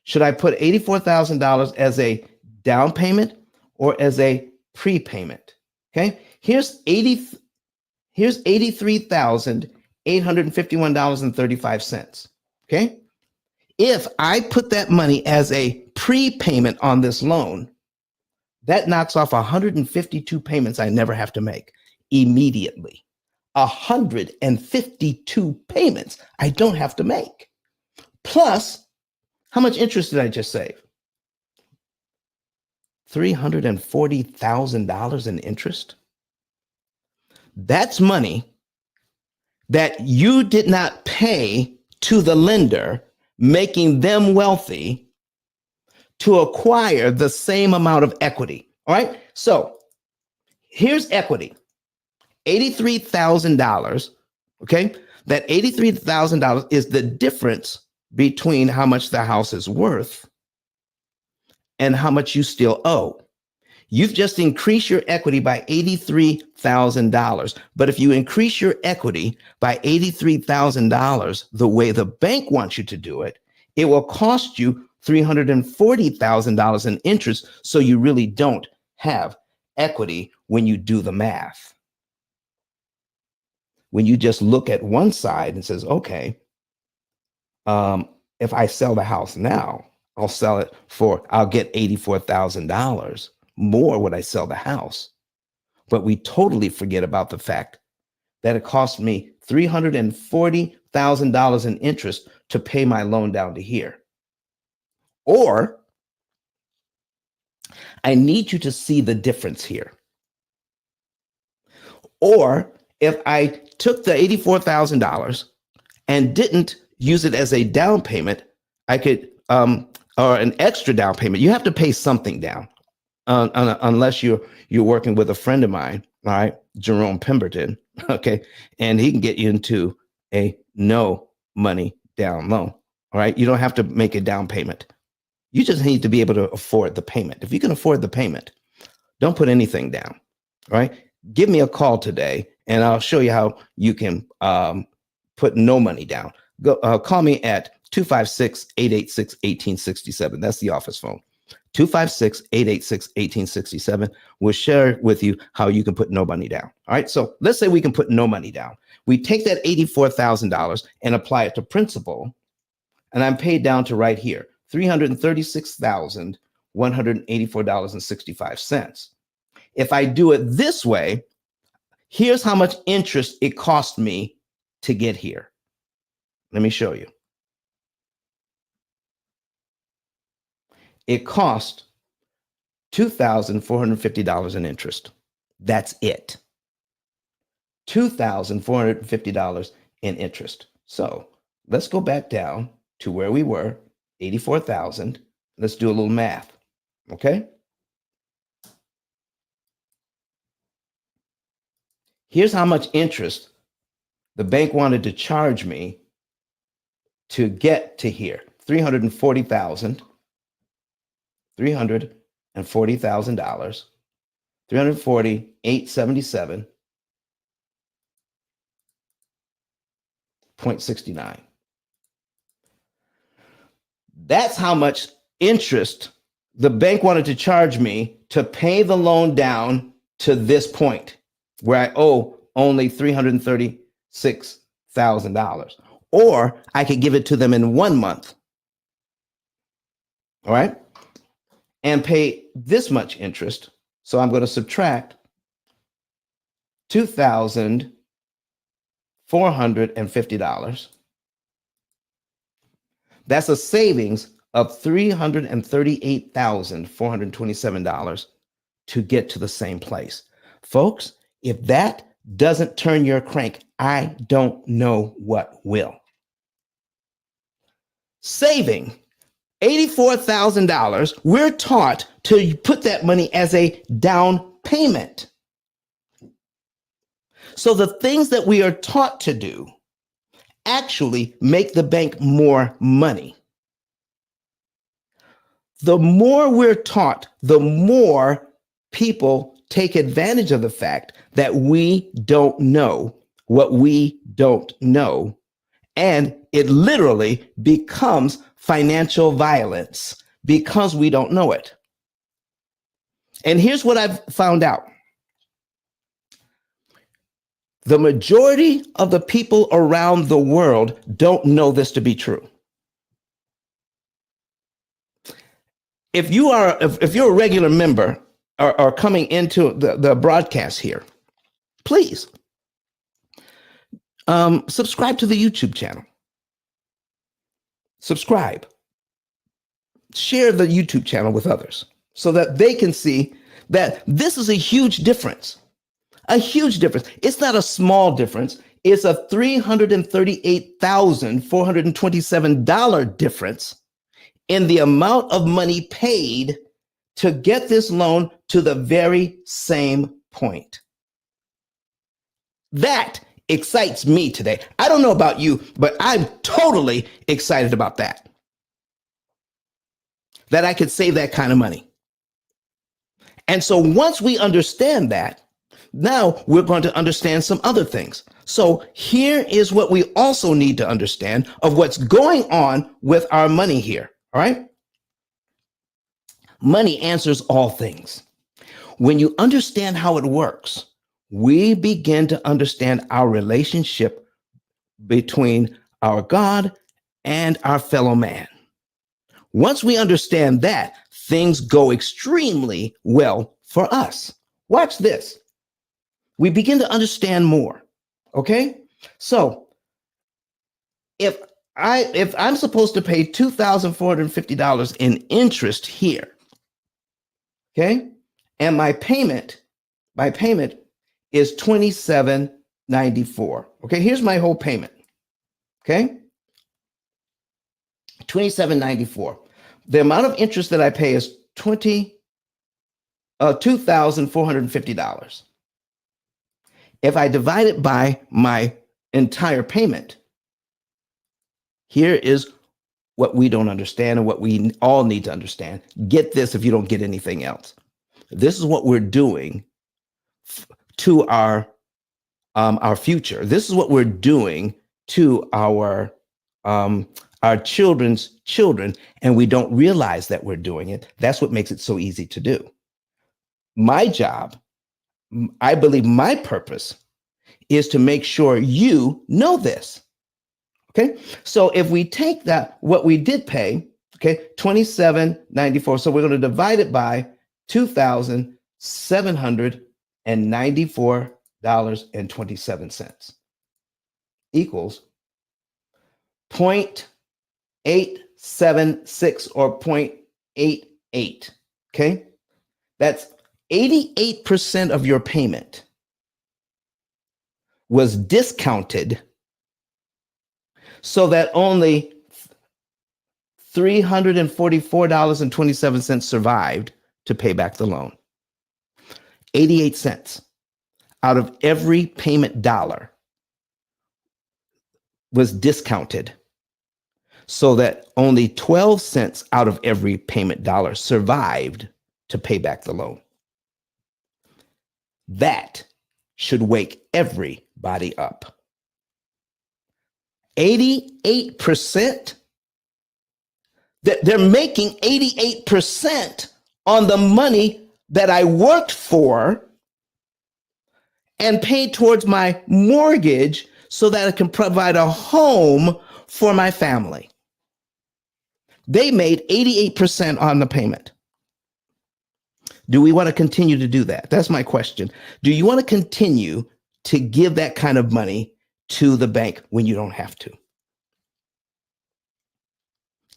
Should I put $84,000 as a down payment or as a prepayment? Okay, here's $83,851.35. Okay, if I put that money as a prepayment on this loan, that knocks off 152 payments I never have to make immediately. 152 payments I don't have to make. Plus, how much interest did I just save? $340,000 in interest. That's money that you did not pay to the lender, making them wealthy to acquire the same amount of equity. All right. So here's equity, $83,000. Okay. That $83,000 is the difference between how much the house is worth and how much you still owe. You've just increased your equity by $83,000. But if you increase your equity by $83,000 the way the bank wants you to do it, it will cost you $340,000 in interest. So you really don't have equity when you do the math. When you just look at one side and says, okay, if I sell the house now, I'll get $84,000 more when I sell the house. But we totally forget about the fact that it cost me $340,000 in interest to pay my loan down to here. Or I need you to see the difference here. Or if I took the $84,000 and didn't use it as a down payment, I could, or an extra down payment. You have to pay something down, unless you're working with a friend of mine, all right, Jerome Pemberton, okay, and he can get you into a no money down loan, all right. You don't have to make a down payment. You just need to be able to afford the payment. If you can afford the payment, don't put anything down, all right. Give me a call today, and I'll show you how you can put no money down. Call me at 256-886-1867. That's the office phone. 256-886-1867. We'll share with you how you can put no money down. All right. So let's say we can put no money down. We take that $84,000 and apply it to principal. And I'm paid down to right here, $336,184.65. If I do it this way, here's how much interest it cost me to get here. Let me show you. It cost $2,450 in interest. That's it. $2,450 in interest. So let's go back down to where we were, 84,000. Let's do a little math, okay? Here's how much interest the bank wanted to charge me to get to here, $340,000, $340,877.69. That's how much interest the bank wanted to charge me to pay the loan down to this point where I owe only $336,000. Or I could give it to them in 1 month. All right. And pay this much interest. So I'm going to subtract $2,450. That's a savings of $338,427 to get to the same place. Folks, if that doesn't turn your crank, I don't know what will. Saving $84,000, we're taught to put that money as a down payment. So the things that we are taught to do actually make the bank more money. The more we're taught, the more people take advantage of the fact that we don't know what we don't know. And it literally becomes financial violence because we don't know it. And here's what I've found out. The majority of the people around the world don't know this to be true. If you're a regular member or coming into the broadcast here, please subscribe to the YouTube channel. Subscribe. Share the YouTube channel with others so that they can see that this is a huge difference. A huge difference. It's not a small difference. It's a $338,427 difference in the amount of money paid to get this loan to the very same point. That excites me today. I don't know about you, but I'm totally excited about that. That I could save that kind of money. And so once we understand that, now we're going to understand some other things. So here is what we also need to understand of what's going on with our money here. All right. Money answers all things. When you understand how it works, we begin to understand our relationship between our God and our fellow man. Once we understand that, things go extremely well for us. Watch this. We begin to understand more. Okay? So if I'm supposed to pay $2,450 in interest here, okay, and my payment is $27.94. Okay, here's my whole payment. Okay, $27.94. The amount of interest that I pay is $2,450. If I divide it by my entire payment, here is what we don't understand and what we all need to understand. Get this if you don't get anything else. This is what we're doing to our future. This is what we're doing to our children's children, and we don't realize that we're doing it. That's what makes it so easy to do. My job, I believe my purpose is to make sure you know this. Okay, so if we take that, what we did pay, okay, $27.94. So we're going to divide it by $2,794.27 equals 0.876 or 0.88. Okay, that's 88% of your payment was discounted so that only $344.27 survived to pay back the loan. 88 cents out of every payment dollar was discounted so that only 12 cents out of every payment dollar survived to pay back the loan. That should wake everybody up. 88%. They're making 88% on the money that I worked for and paid towards my mortgage so that I can provide a home for my family. They made 88% on the payment. Do we want to continue to do that? That's my question. Do you want to continue to give that kind of money to the bank when you don't have to?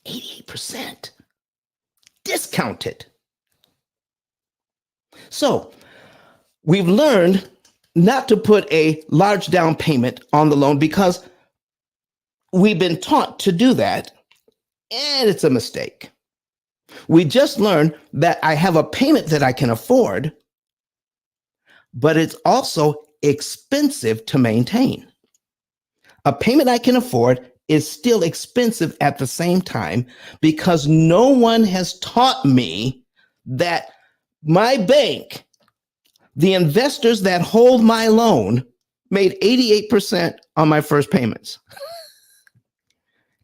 88% discounted. So we've learned not to put a large down payment on the loan because we've been taught to do that, and it's a mistake. We just learned that I have a payment that I can afford, but it's also expensive to maintain. A payment I can afford is still expensive at the same time because no one has taught me that my bank, the investors that hold my loan, made 88% on my first payments.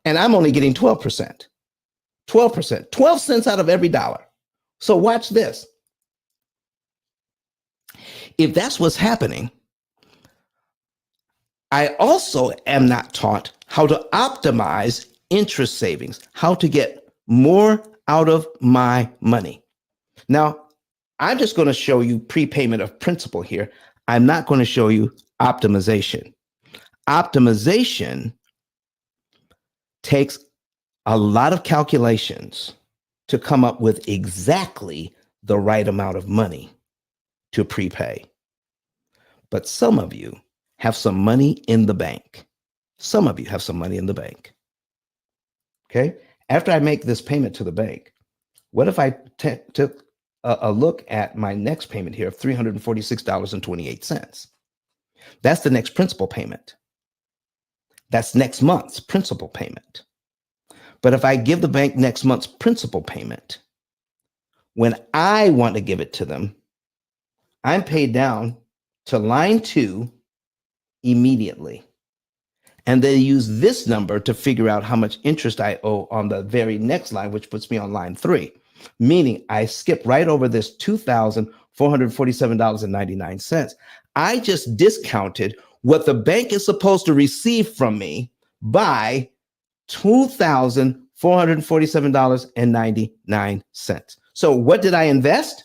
And I'm only getting 12%. 12%, 12 cents out of every dollar. So watch this. If that's what's happening, I also am not taught how to optimize interest savings, how to get more out of my money. Now, I'm just going to show you prepayment of principal here. I'm not going to show you optimization. Optimization takes a lot of calculations to come up with exactly the right amount of money to prepay. But some of you have some money in the bank. Some of you have some money in the bank. Okay. After I make this payment to the bank, what if I took a look at my next payment here of $346.28? That's the next principal payment. That's next month's principal payment. But if I give the bank next month's principal payment, when I want to give it to them, I'm paid down to line 2 immediately. And they use this number to figure out how much interest I owe on the very next line, which puts me on line 3. Meaning I skip right over this $2,447.99. I just discounted what the bank is supposed to receive from me by $2,447.99. So what did I invest?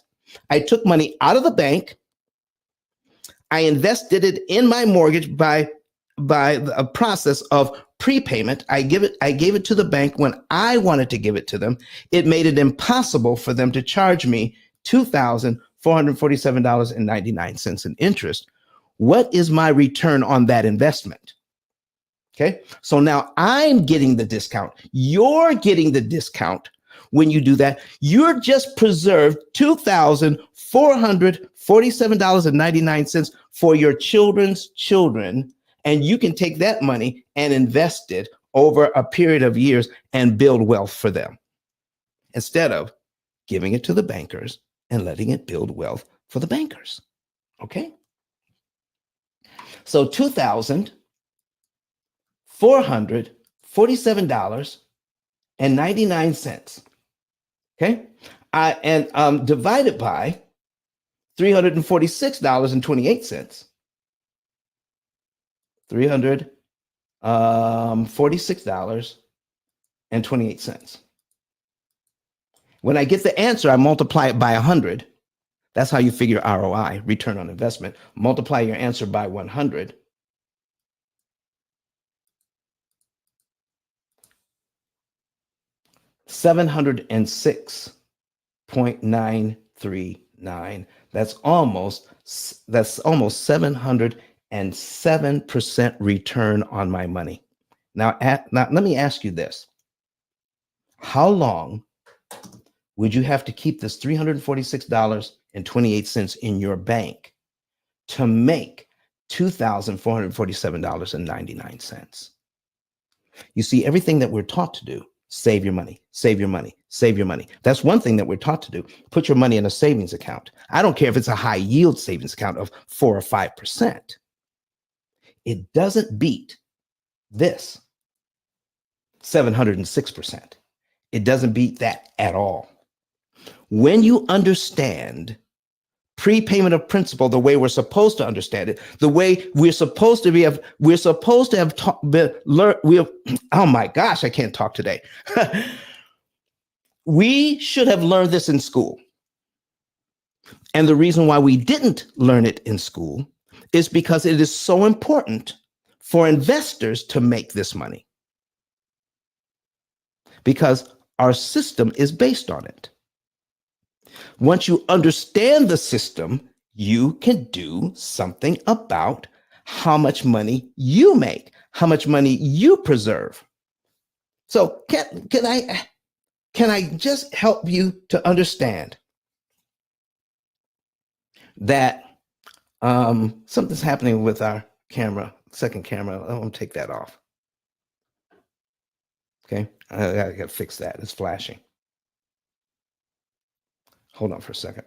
I took money out of the bank. I invested it in my mortgage by a process of prepayment. I gave it to the bank when I wanted to give it to them. It made it impossible for them to charge me $2,447.99 in interest. What is my return on that investment? Okay, so now I'm getting the discount. You're getting the discount. When you do that, you're just preserved $2,447.99 for your children's children. And you can take that money and invest it over a period of years and build wealth for them instead of giving it to the bankers and letting it build wealth for the bankers. Okay. So $2,447.99. Okay. And divided by $346.28. $346.28. When I get the answer, I multiply it by 100. That's how you figure ROI, return on investment. Multiply your answer by 100. $706.939. That's almost 707% return on my money. Now, let me ask you this. How long would you have to keep this $346.28 in your bank to make $2,447.99? You see, everything that we're taught to do, save your money, save your money, save your money. That's one thing that we're taught to do. Put your money in a savings account. I don't care if it's a high yield savings account of 4 or 5%. It doesn't beat this 706%. It doesn't beat that at all. When you understand prepayment of principal the way we're supposed to understand it, the way we're supposed to have learned. Oh my gosh, I can't talk today. We should have learned this in school. And the reason why we didn't learn it in school is because it is so important for investors to make this money. Because our system is based on it. Once you understand the system, you can do something about how much money you make, how much money you preserve. So can can I just help you to understand that something's happening with our camera, second camera. I want to take that off. Okay, I gotta fix that. It's flashing. Hold on for a second.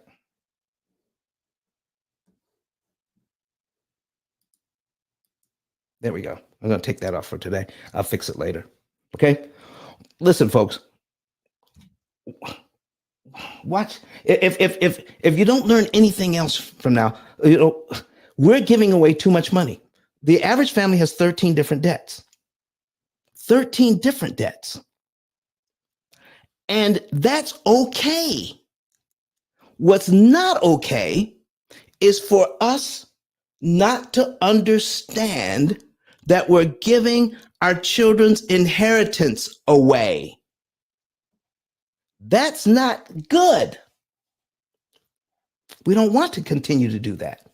There we go. I'm gonna take that off for today. I'll fix it later. Okay. Listen, folks. Watch. If you don't learn anything else from now, we're giving away too much money. The average family has 13 different debts. 13 different debts. And that's okay. What's not okay is for us not to understand that we're giving our children's inheritance away. That's not good. We don't want to continue to do that.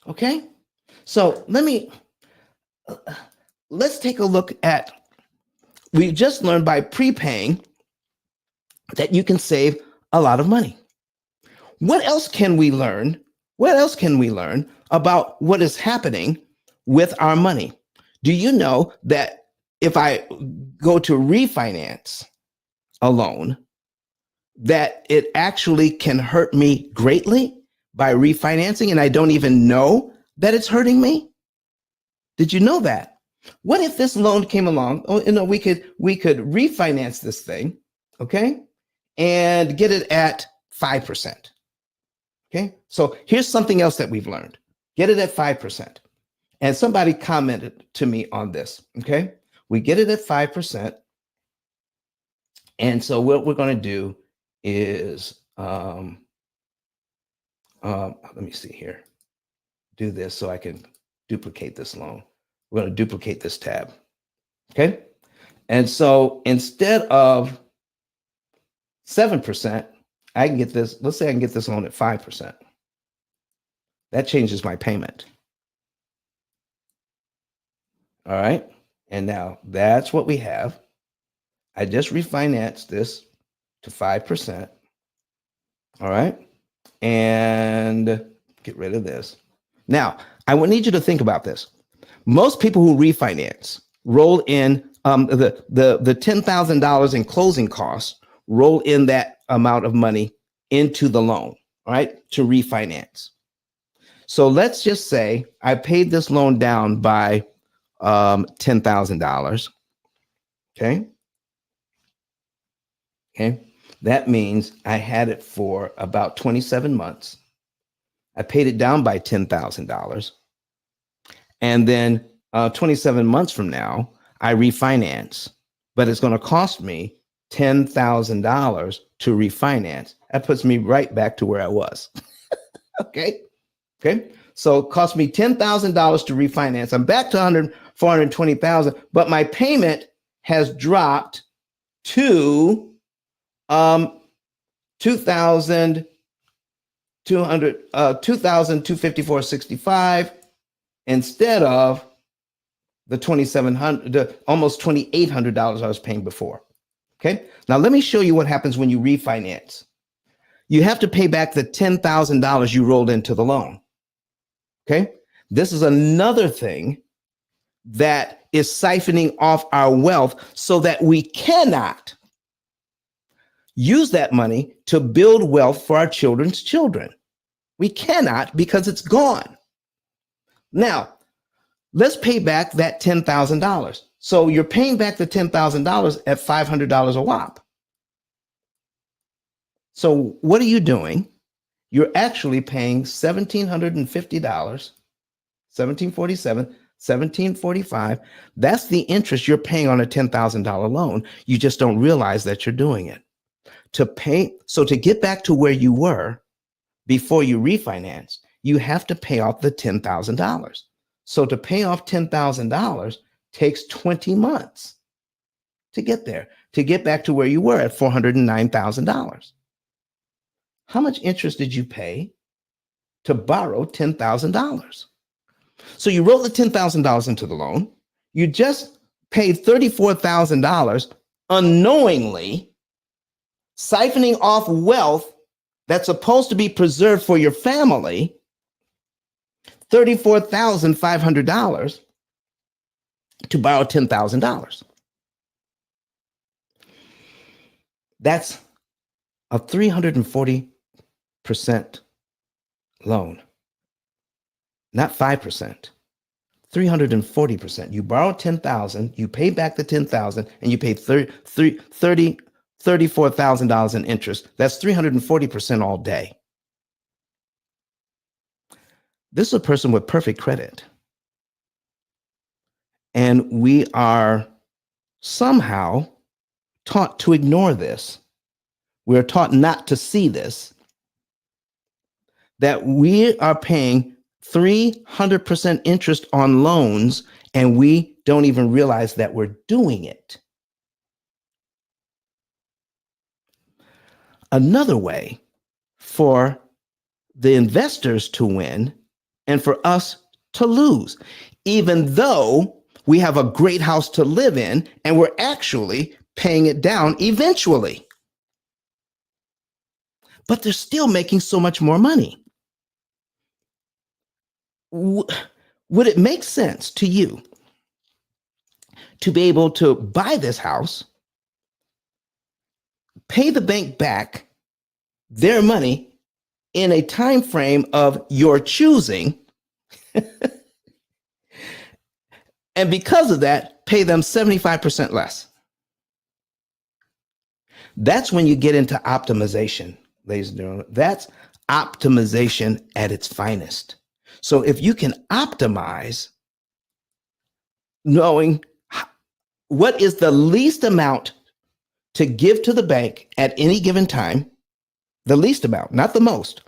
Okay? So let's take a look at, we just learned by prepaying that you can save a lot of money. What else can we learn? What else can we learn about what is happening with our money? Do you know that if I go to refinance a loan, that it actually can hurt me greatly by refinancing, and I don't even know that it's hurting me? Did you know that? What if this loan came along? Oh, we could refinance this thing, okay, and get it at 5%. Okay, so here's something else that we've learned. Get it at 5%. And somebody commented to me on this, okay? We get it at 5%. And so what we're going to do is, let me see here. Do this so I can duplicate this loan. We're going to duplicate this tab, okay? And so instead of 7%, I can get this, let's say I can get this loan at 5%. That changes my payment. All right. And now that's what we have. I just refinanced this to 5%. All right. And get rid of this. Now, I would need you to think about this. Most people who refinance roll in the $10,000 in closing costs, roll in that amount of money into the loan, all right, to refinance. So let's just say I paid this loan down by $10,000. Okay. Okay. That means I had it for about 27 months. I paid it down by $10,000. And then 27 months from now, I refinance, but it's going to cost me $10,000 to refinance. That puts me right back to where I was. Okay. Okay. So it cost me $10,000 to refinance. I'm back to $420,000, but my payment has dropped to $2,254.65 instead of the almost $2,800 I was paying before. Okay. Now let me show you what happens when you refinance. You have to pay back the $10,000 you rolled into the loan. Okay. This is another thing that is siphoning off our wealth so that we cannot use that money to build wealth for our children's children. We cannot, because it's gone. Now, let's pay back that $10,000. So you're paying back the $10,000 at $500 a whop. So what are you doing? You're actually paying $1,750, $1,747, $1,745. That's the interest you're paying on a $10,000 loan. You just don't realize that you're doing it. So to get back to where you were before you refinance, you have to pay off the $10,000. So to pay off $10,000 takes 20 months to get there, to get back to where you were at $409,000. How much interest did you pay to borrow $10,000? So you wrote the $10,000 into the loan. You just paid $34,000 unknowingly siphoning off wealth that's supposed to be preserved for your family, $34,500 to borrow $10,000. That's a 340% loan, not 5%. 340%. You borrow 10,000, you pay back the 10,000, and you pay $34,000 in interest. That's 340% all day. This is a person with perfect credit. And we are somehow taught to ignore this. We're taught not to see this, that we are paying 300% interest on loans, and we don't even realize that we're doing it. Another way for the investors to win and for us to lose, even though we have a great house to live in and we're actually paying it down eventually. But they're still making so much more money. Would it make sense to you to be able to buy this house, pay the bank back their money in a time frame of your choosing, and because of that, pay them 75% less? That's when you get into optimization, ladies and gentlemen. That's optimization at its finest. So if you can optimize, knowing what is the least amount to give to the bank at any given time, the least amount, not the most.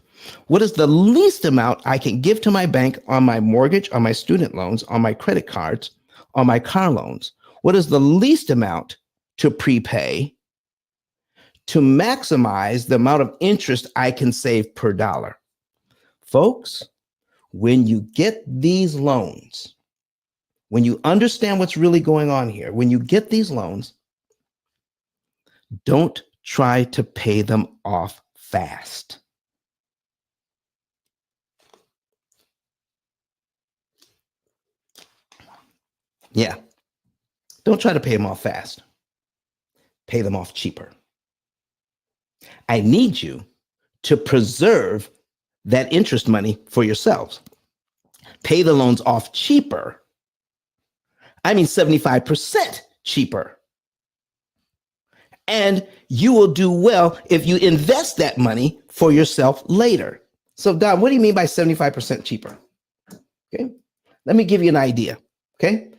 What is the least amount I can give to my bank on my mortgage, on my student loans, on my credit cards, on my car loans? What is the least amount to prepay to maximize the amount of interest I can save per dollar? Folks, when you get these loans, when you understand what's really going on here, when you get these loans, don't try to pay them off fast. Yeah, don't try to pay them off fast. Pay them off cheaper. I need you to preserve that interest money for yourselves. Pay the loans off cheaper. I mean 75% cheaper. And you will do well if you invest that money for yourself later. So, Don, what do you mean by 75% cheaper? Okay, let me give you an idea. Okay,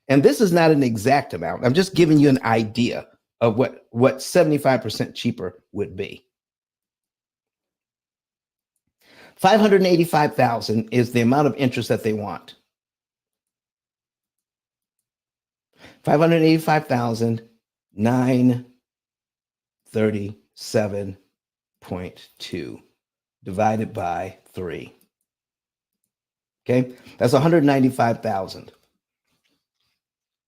and this is not an exact amount. I'm just giving you an idea of what 75% cheaper would be. $585,000 is the amount of interest that they want. $585,937.2 divided by 3. Okay, that's $195,000.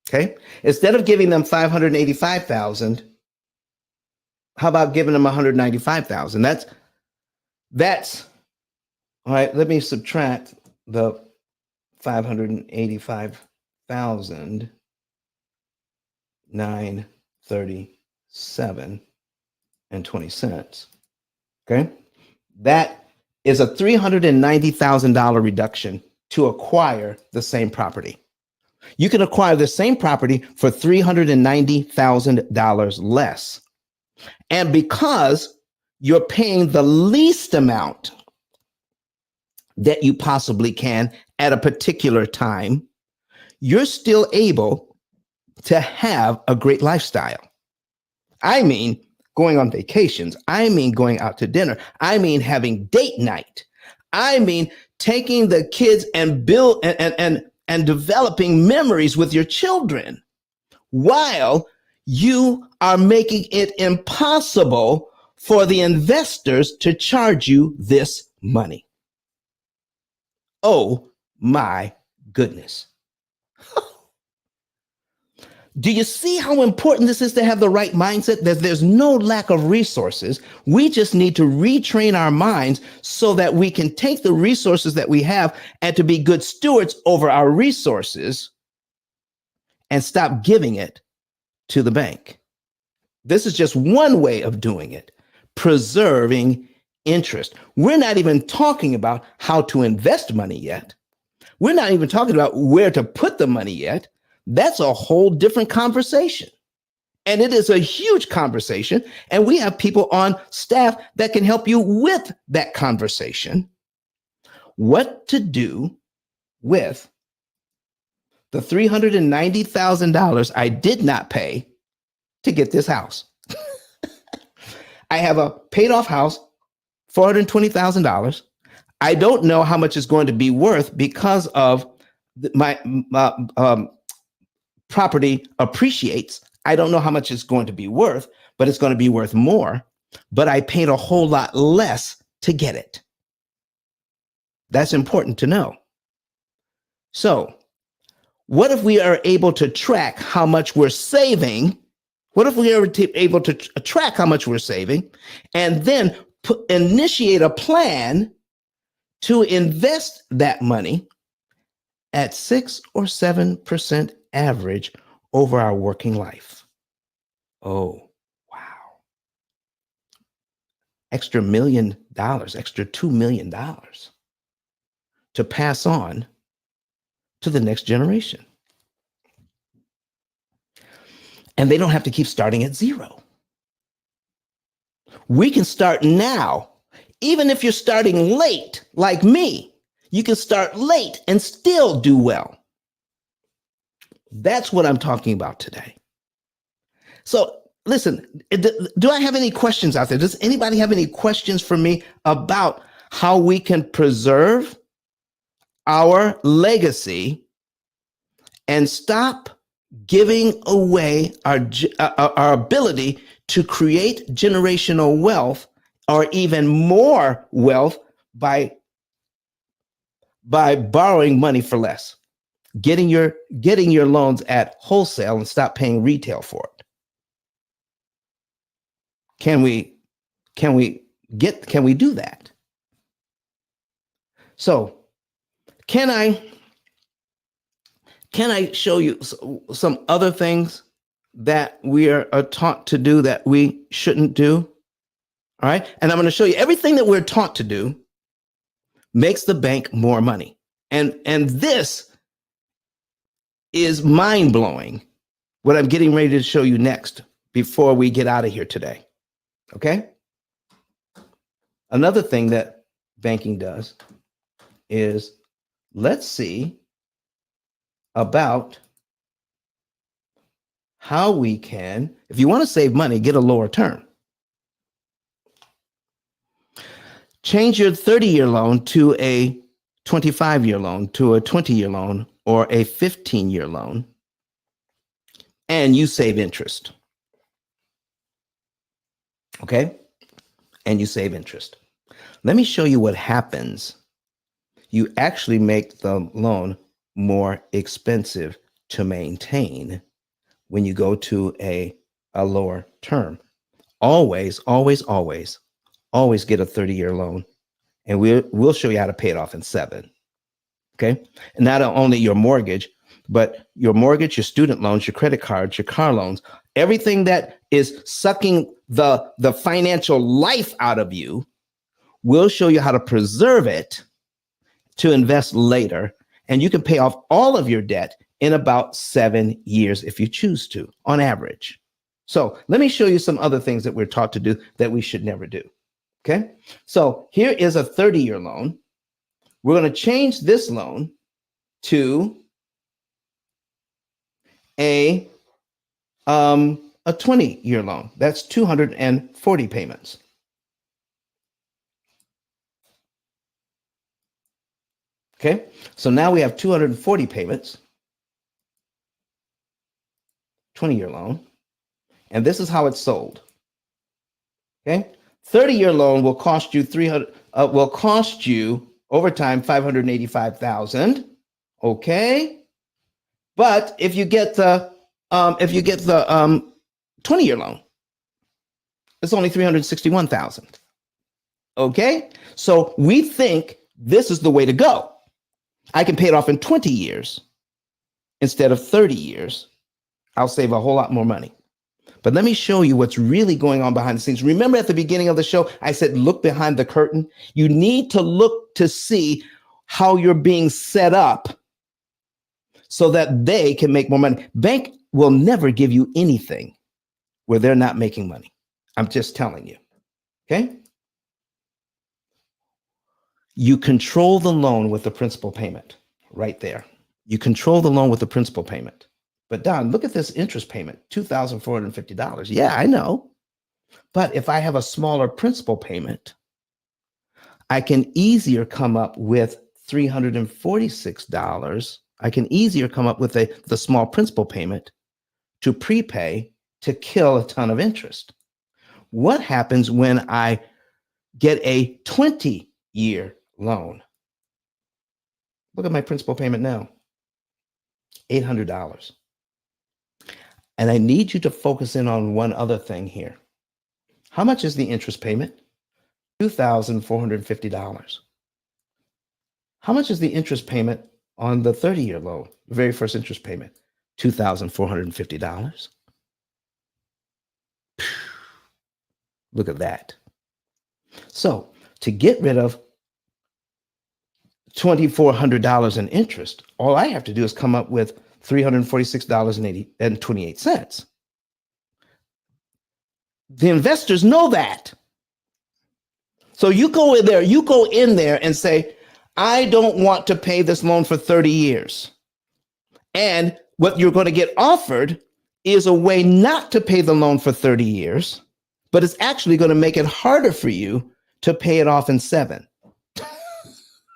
Okay, instead of giving them $585,000, how about giving them $195,000? That's all right. Let me subtract the 585,937.20. Okay, that is a $390,000 reduction to acquire the same property. You can acquire the same property for $390,000 less. And because you're paying the least amount that you possibly can at a particular time, you're still able to have a great lifestyle. I mean, going on vacations. I mean, going out to dinner. I mean, having date night. I mean, taking the kids and build and developing memories with your children while you are making it impossible for the investors to charge you this money. Oh my goodness. Do you see how important this is to have the right mindset? That there's no lack of resources. We just need to retrain our minds so that we can take the resources that we have and to be good stewards over our resources and stop giving it to the bank. This is just one way of doing it, preserving interest. We're not even talking about how to invest money yet. We're not even talking about where to put the money yet. That's a whole different conversation. And it is a huge conversation. And we have people on staff that can help you with that conversation. What to do with the $390,000 I did not pay to get this house. I have a paid off house, $420,000. I don't know how much it's going to be worth because of my property appreciates. I don't know how much it's going to be worth, but it's going to be worth more. But I paid a whole lot less to get it. That's important to know. So, what if we are able to track how much we're saving? What if we are able to track how much we're saving and then initiate a plan to invest that money at 6 or 7% average over our working life? Oh, wow. Extra $1 million, extra $2 million to pass on to the next generation. And they don't have to keep starting at zero. We can start now. Even if you're starting late, like me, you can start late and still do well. That's what I'm talking about today. So listen, do I have any questions out there? Does anybody have any questions for me about how we can preserve our legacy and stop giving away our ability to create generational wealth or even more wealth by borrowing money for less, getting your loans at wholesale and stop paying retail for it? Can we do that? So can I show you some other things that we are taught to do that we shouldn't do? All right. And I'm going to show you everything that we're taught to do makes the bank more money. And this is mind blowing, what I'm getting ready to show you next before we get out of here today. Okay. Another thing that banking does is, let's see about how we can, if you want to save money, get a lower term. Change your 30-year loan to a 25-year loan, to a 20-year loan, or a 15-year loan, and you save interest. Okay? And you save interest. Let me show you what happens. You actually make the loan more expensive to maintain when you go to a lower term. Always get a 30-year loan, and we'll show you how to pay it off in 7. Okay? And not only your mortgage, but your mortgage, your student loans, your credit cards, your car loans, everything that is sucking the financial life out of you, we'll show you how to preserve it to invest later. And you can pay off all of your debt in about 7 years if you choose to, on average. So let me show you some other things that we're taught to do that we should never do. Okay? So here is a 30-year loan. We're going to change this loan to a 20-year loan. That's 240 payments. Okay? So now we have 240 payments. 20-year loan. And this is how it's sold. Okay? 30-year loan will cost you over time $585,000. Okay? But if you get the If you get the 20-year loan, it's only 361,000. Okay, so we think this is the way to go. I can pay it off in 20 years instead of 30 years. I'll save a whole lot more money. But let me show you what's really going on behind the scenes. Remember at the beginning of the show, I said, look behind the curtain. You need to look to see how you're being set up so that they can make more money. Bank will never give you anything where they're not making money. I'm just telling you. Okay. You control the loan with the principal payment right there. You control the loan with the principal payment. But Don, look at this interest payment, $2,450. Yeah, I know. But if I have a smaller principal payment, I can easier come up with $346. I can easier come up with the small principal payment to prepay to kill a ton of interest. What happens when I get a 20-year loan? Look at my principal payment now, $800. And I need you to focus in on one other thing here. How much is the interest payment? $2,450. How much is the interest payment on the 30-year loan, the very first interest payment? $2,450. Look at that. So to get rid of $2,400 in interest, all I have to do is come up with $346.28. The investors know that. So you go in there and say, I don't want to pay this loan for 30 years. And what you're going to get offered is a way not to pay the loan for 30 years, but it's actually going to make it harder for you to pay it off in 7.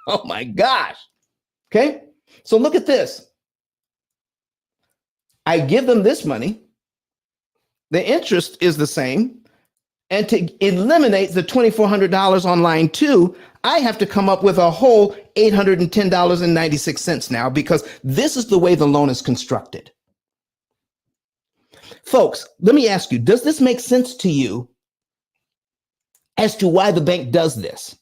Oh my gosh. Okay. So look at this. I give them this money. The interest is the same. And to eliminate the $2,400 on line 2, I have to come up with a whole $810.96 now, because this is the way the loan is constructed. Folks, let me ask you, does this make sense to you as to why the bank does this?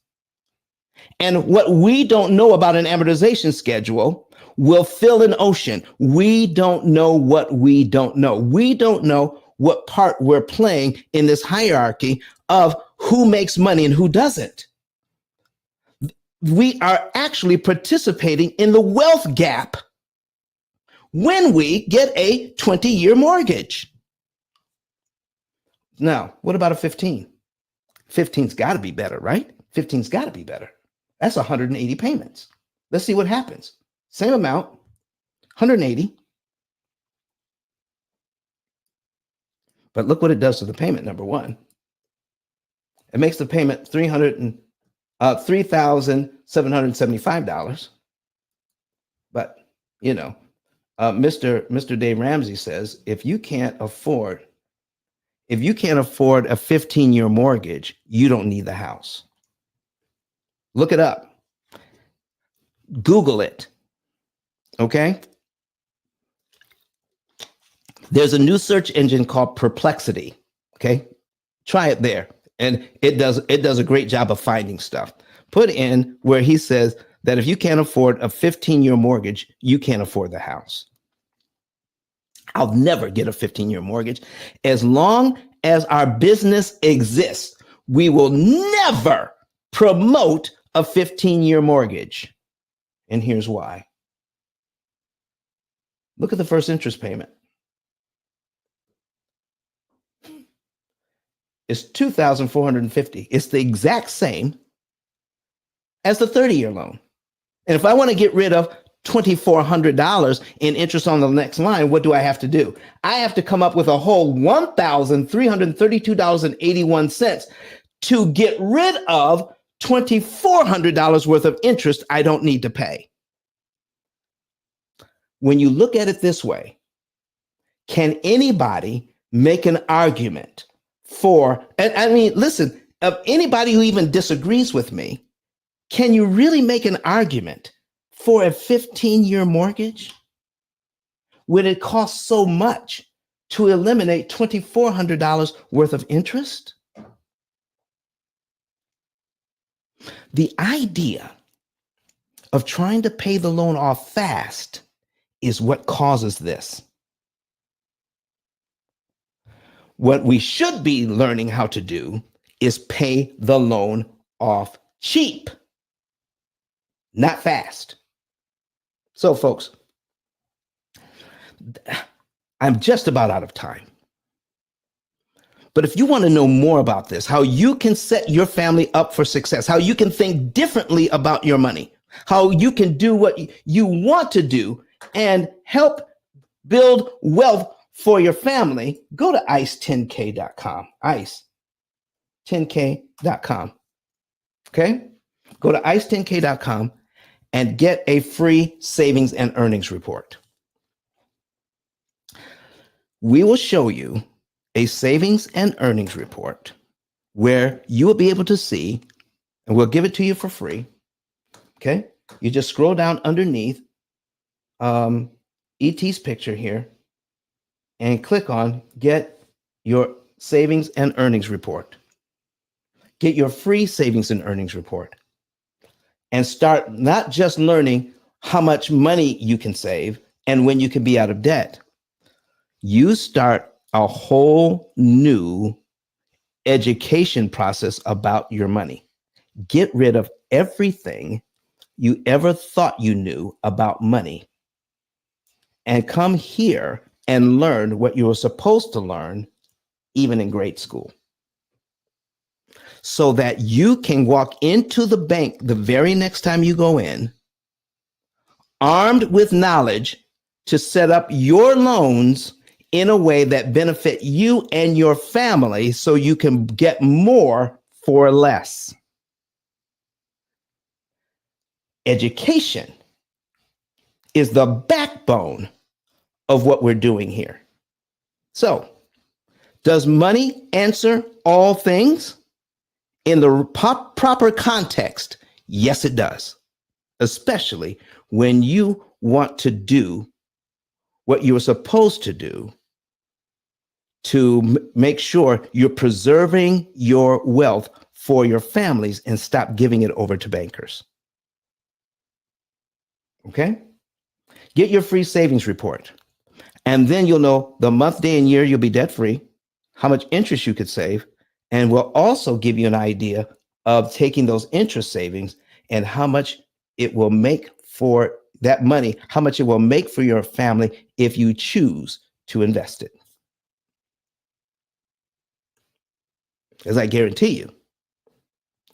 And what we don't know about an amortization schedule will fill an ocean. We don't know what we don't know. We don't know what part we're playing in this hierarchy of who makes money and who doesn't. We are actually participating in the wealth gap when we get a 20-year mortgage. Now, what about a 15? 15's got to be better, right? 15's got to be better. That's 180 payments. Let's see what happens. Same amount, 180. But look what it does to the payment, number one. It makes the payment $3,775. But, you know, Mr. Dave Ramsey says, if you can't afford a 15-year mortgage, you don't need the house. Look it up. Google it. Okay? There's a new search engine called Perplexity. Okay? Try it there. And it does a great job of finding stuff. Put in where he says that if you can't afford a 15-year mortgage, you can't afford the house. I'll never get a 15-year mortgage. As long as our business exists, we will never promote a 15-year mortgage. And here's why. Look at the first interest payment. It's $2,450. It's the exact same as the 30-year loan. And if I want to get rid of $2,400 in interest on the next line, what do I have to do? I have to come up with a whole $1,332.81 to get rid of $2,400 worth of interest I don't need to pay. When you look at it this way, can anybody make an argument for, and I mean, listen, of anybody who even disagrees with me, can you really make an argument for a 15-year mortgage? when it costs so much to eliminate $2,400 worth of interest? The idea of trying to pay the loan off fast is what causes this. What we should be learning how to do is pay the loan off cheap, not fast. So, folks, I'm just about out of time. But if you want to know more about this, how you can set your family up for success, how you can think differently about your money, how you can do what you want to do and help build wealth for your family, go to ice10k.com, ice10k.com. Okay? Go to ice10k.com and get a free savings and earnings report. We will show you a savings and earnings report where you will be able to see, and we'll give it to you for free. Okay? You just scroll down underneath ET's picture here and click on Get Your Savings and Earnings Report. Get your free savings and earnings report and start not just learning how much money you can save and when you can be out of debt. You start a whole new education process about your money. Get rid of everything you ever thought you knew about money and come here and learn what you were supposed to learn even in grade school, so that you can walk into the bank the very next time you go in, armed with knowledge to set up your loans in a way that benefit you and your family so you can get more for less. Education is the backbone of what we're doing here. So, does money answer all things? In the proper context, yes, it does, especially when you want to do what you are supposed to do to make sure you're preserving your wealth for your families and stop giving it over to bankers. Okay? Get your free savings report, and then you'll know the month, day, and year you'll be debt-free, how much interest you could save, and we'll also give you an idea of taking those interest savings and how much it will make for that money, how much it will make for your family if you choose to invest it. As I guarantee you,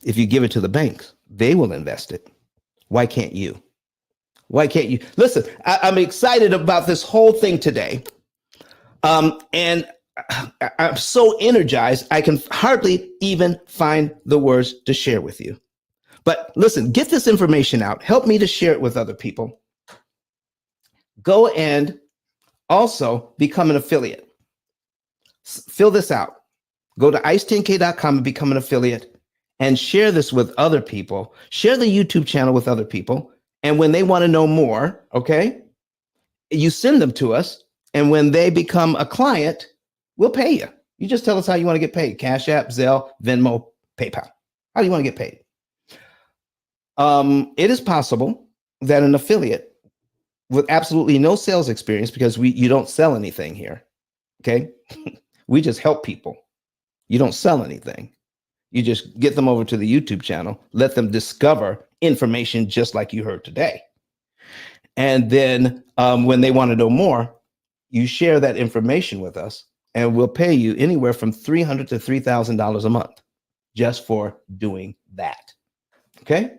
if you give it to the banks, they will invest it. Why can't you? Why can't you? Listen, I'm excited about this whole thing today. And I'm so energized, I can hardly even find the words to share with you. But listen, get this information out. Help me to share it with other people. Go and also become an affiliate. Fill this out. Go to ice10k.com and become an affiliate and share this with other people. Share the YouTube channel with other people. And when they want to know more, okay, you send them to us. And when they become a client, we'll pay you. You just tell us how you want to get paid. Cash App, Zelle, Venmo, PayPal. How do you want to get paid? It is possible that an affiliate with absolutely no sales experience, because you don't sell anything here, okay? We just help people. You don't sell anything. You just get them over to the YouTube channel, let them discover information just like you heard today. And then when they want to know more, you share that information with us, and we'll pay you anywhere from $300 to $3,000 a month just for doing that. Okay?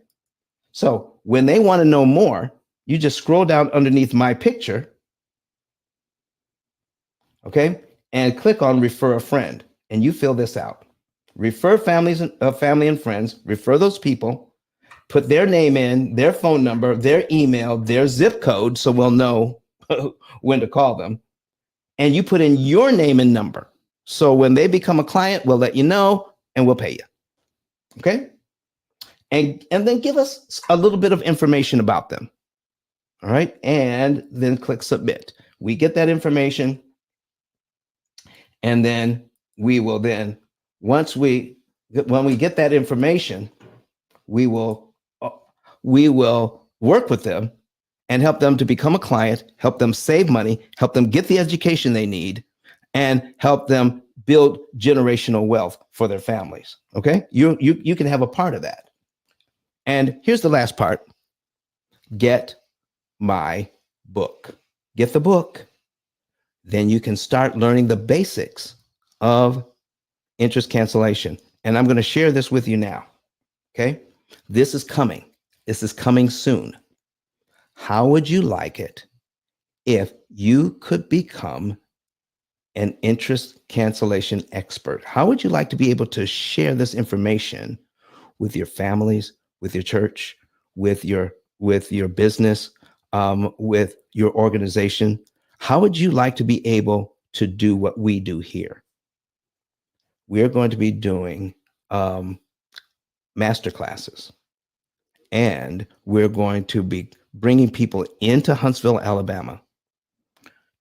So when they want to know more, you just scroll down underneath my picture, okay, and click on Refer a Friend, and you fill this out. Refer family and friends, refer those people, put their name in, their phone number, their email, their zip code, so we'll know when to call them. And you put in your name and number. So when they become a client, we'll let you know and we'll pay you. Okay? And then give us a little bit of information about them. All right? And then click submit. We get that information, and then we will then, when we get that information, we will work with them and help them to become a client, help them save money, help them get the education they need, and help them build generational wealth for their families. Okay, you can have a part of that. And here's the last part: get my book. Get the book. Then you can start learning the basics of interest cancellation. And I'm going to share this with you now. Okay, this is coming. This is coming soon. How would you like it if you could become an interest cancellation expert? How would you like to be able to share this information with your families, with your church, with your business, with your organization? How would you like to be able to do what we do here? We're going to be doing master classes, and we're going to be bringing people into Huntsville, Alabama,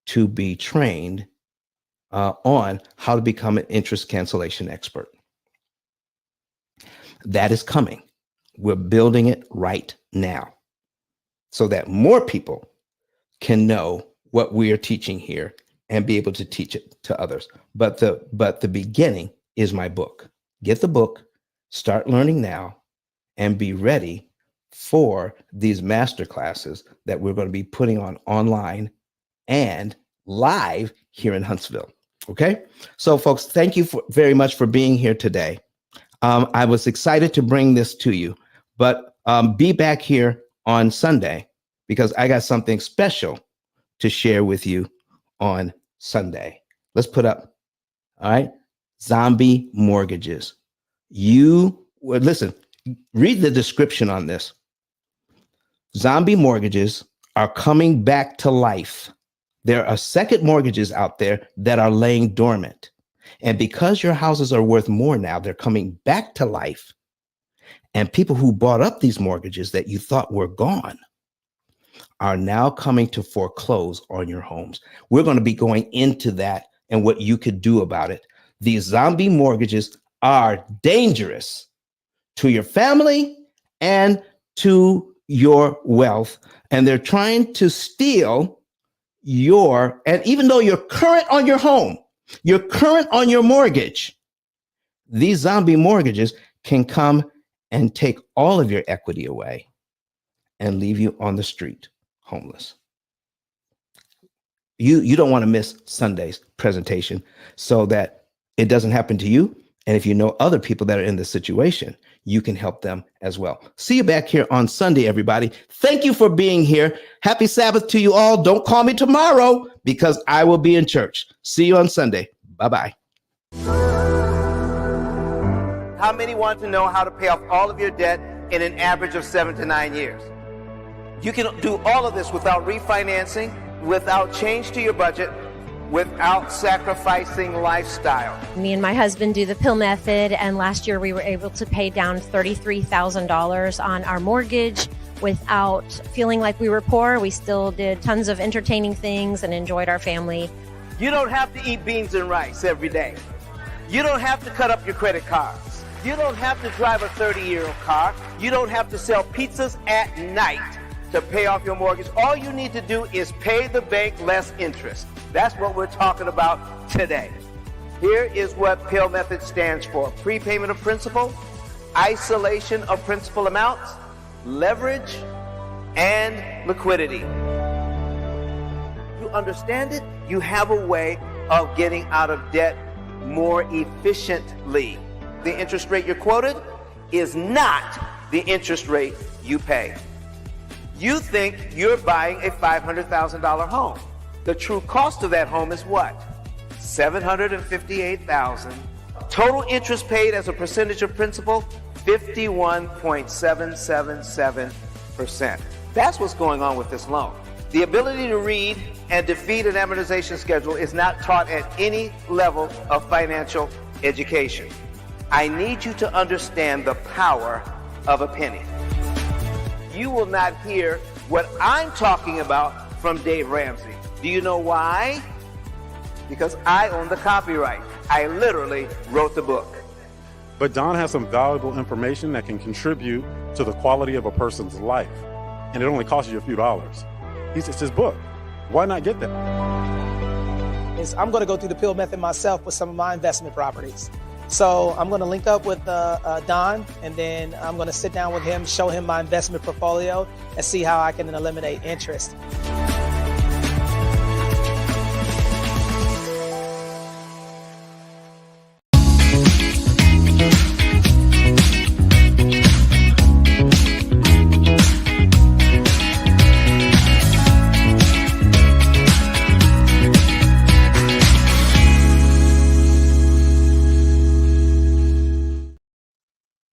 to be trained on how to become an interest cancellation expert. That is coming. We're building it right now so that more people can know what we are teaching here and be able to teach it to others. But the beginning is my book. Get the book, start learning now, and be ready for these master classes that we're going to be putting on online and live here in Huntsville. Okay, so folks, thank you very much for being here today. I was excited to bring this to you, but be back here on Sunday because I got something special to share with you on Sunday. Let's put up, all right, zombie mortgages. Listen, read the description on this. Zombie mortgages are coming back to life. There are second mortgages out there that are laying dormant. And because your houses are worth more now, they're coming back to life. And people who bought up these mortgages that you thought were gone are now coming to foreclose on your homes. We're going to be going into that and what you could do about it. These zombie mortgages are dangerous to your family and to your wealth. And they're trying to steal and even though you're current on your home, you're current on your mortgage, these zombie mortgages can come and take all of your equity away and leave you on the street homeless. You don't want to miss Sunday's presentation so that it doesn't happen to you. And if you know other people that are in this situation, you can help them as well. See you back here on Sunday, everybody. Thank you for being here. Happy Sabbath to you all. Don't call me tomorrow because I will be in church. See you on Sunday. Bye-bye. How many want to know how to pay off all of your debt in an average of 7 to 9 years? You can do all of this without refinancing, without change to your budget, without sacrificing lifestyle. Me and my husband do the P.I.L.L method, and last year we were able to pay down $33,000 on our mortgage without feeling like we were poor. We still did tons of entertaining things and enjoyed our family. You don't have to eat beans and rice every day. You don't have to cut up your credit cards. You don't have to drive a 30-year-old car. You don't have to sell pizzas at night to pay off your mortgage. All you need to do is pay the bank less interest. That's what we're talking about today. Here is what P.I.L.L method stands for: prepayment of principal, isolation of principal amounts, leverage, and liquidity. You understand it? You have a way of getting out of debt more efficiently. The interest rate you're quoted is not the interest rate you pay. You think you're buying a $500,000 home. The true cost of that home is what? $758,000. Total interest paid as a percentage of principal, 51.777%. That's what's going on with this loan. The ability to read and defeat an amortization schedule is not taught at any level of financial education. I need you to understand the power of a penny. You will not hear what I'm talking about from Dave Ramsey. Do you know why? Because I own the copyright. I literally wrote the book. But Don has some valuable information that can contribute to the quality of a person's life. And it only costs you a few dollars. It's his book. Why not get that? I'm going to go through the P.I.L. method myself with some of my investment properties. So I'm going to link up with Don, and then I'm going to sit down with him, show him my investment portfolio, and see how I can eliminate interest.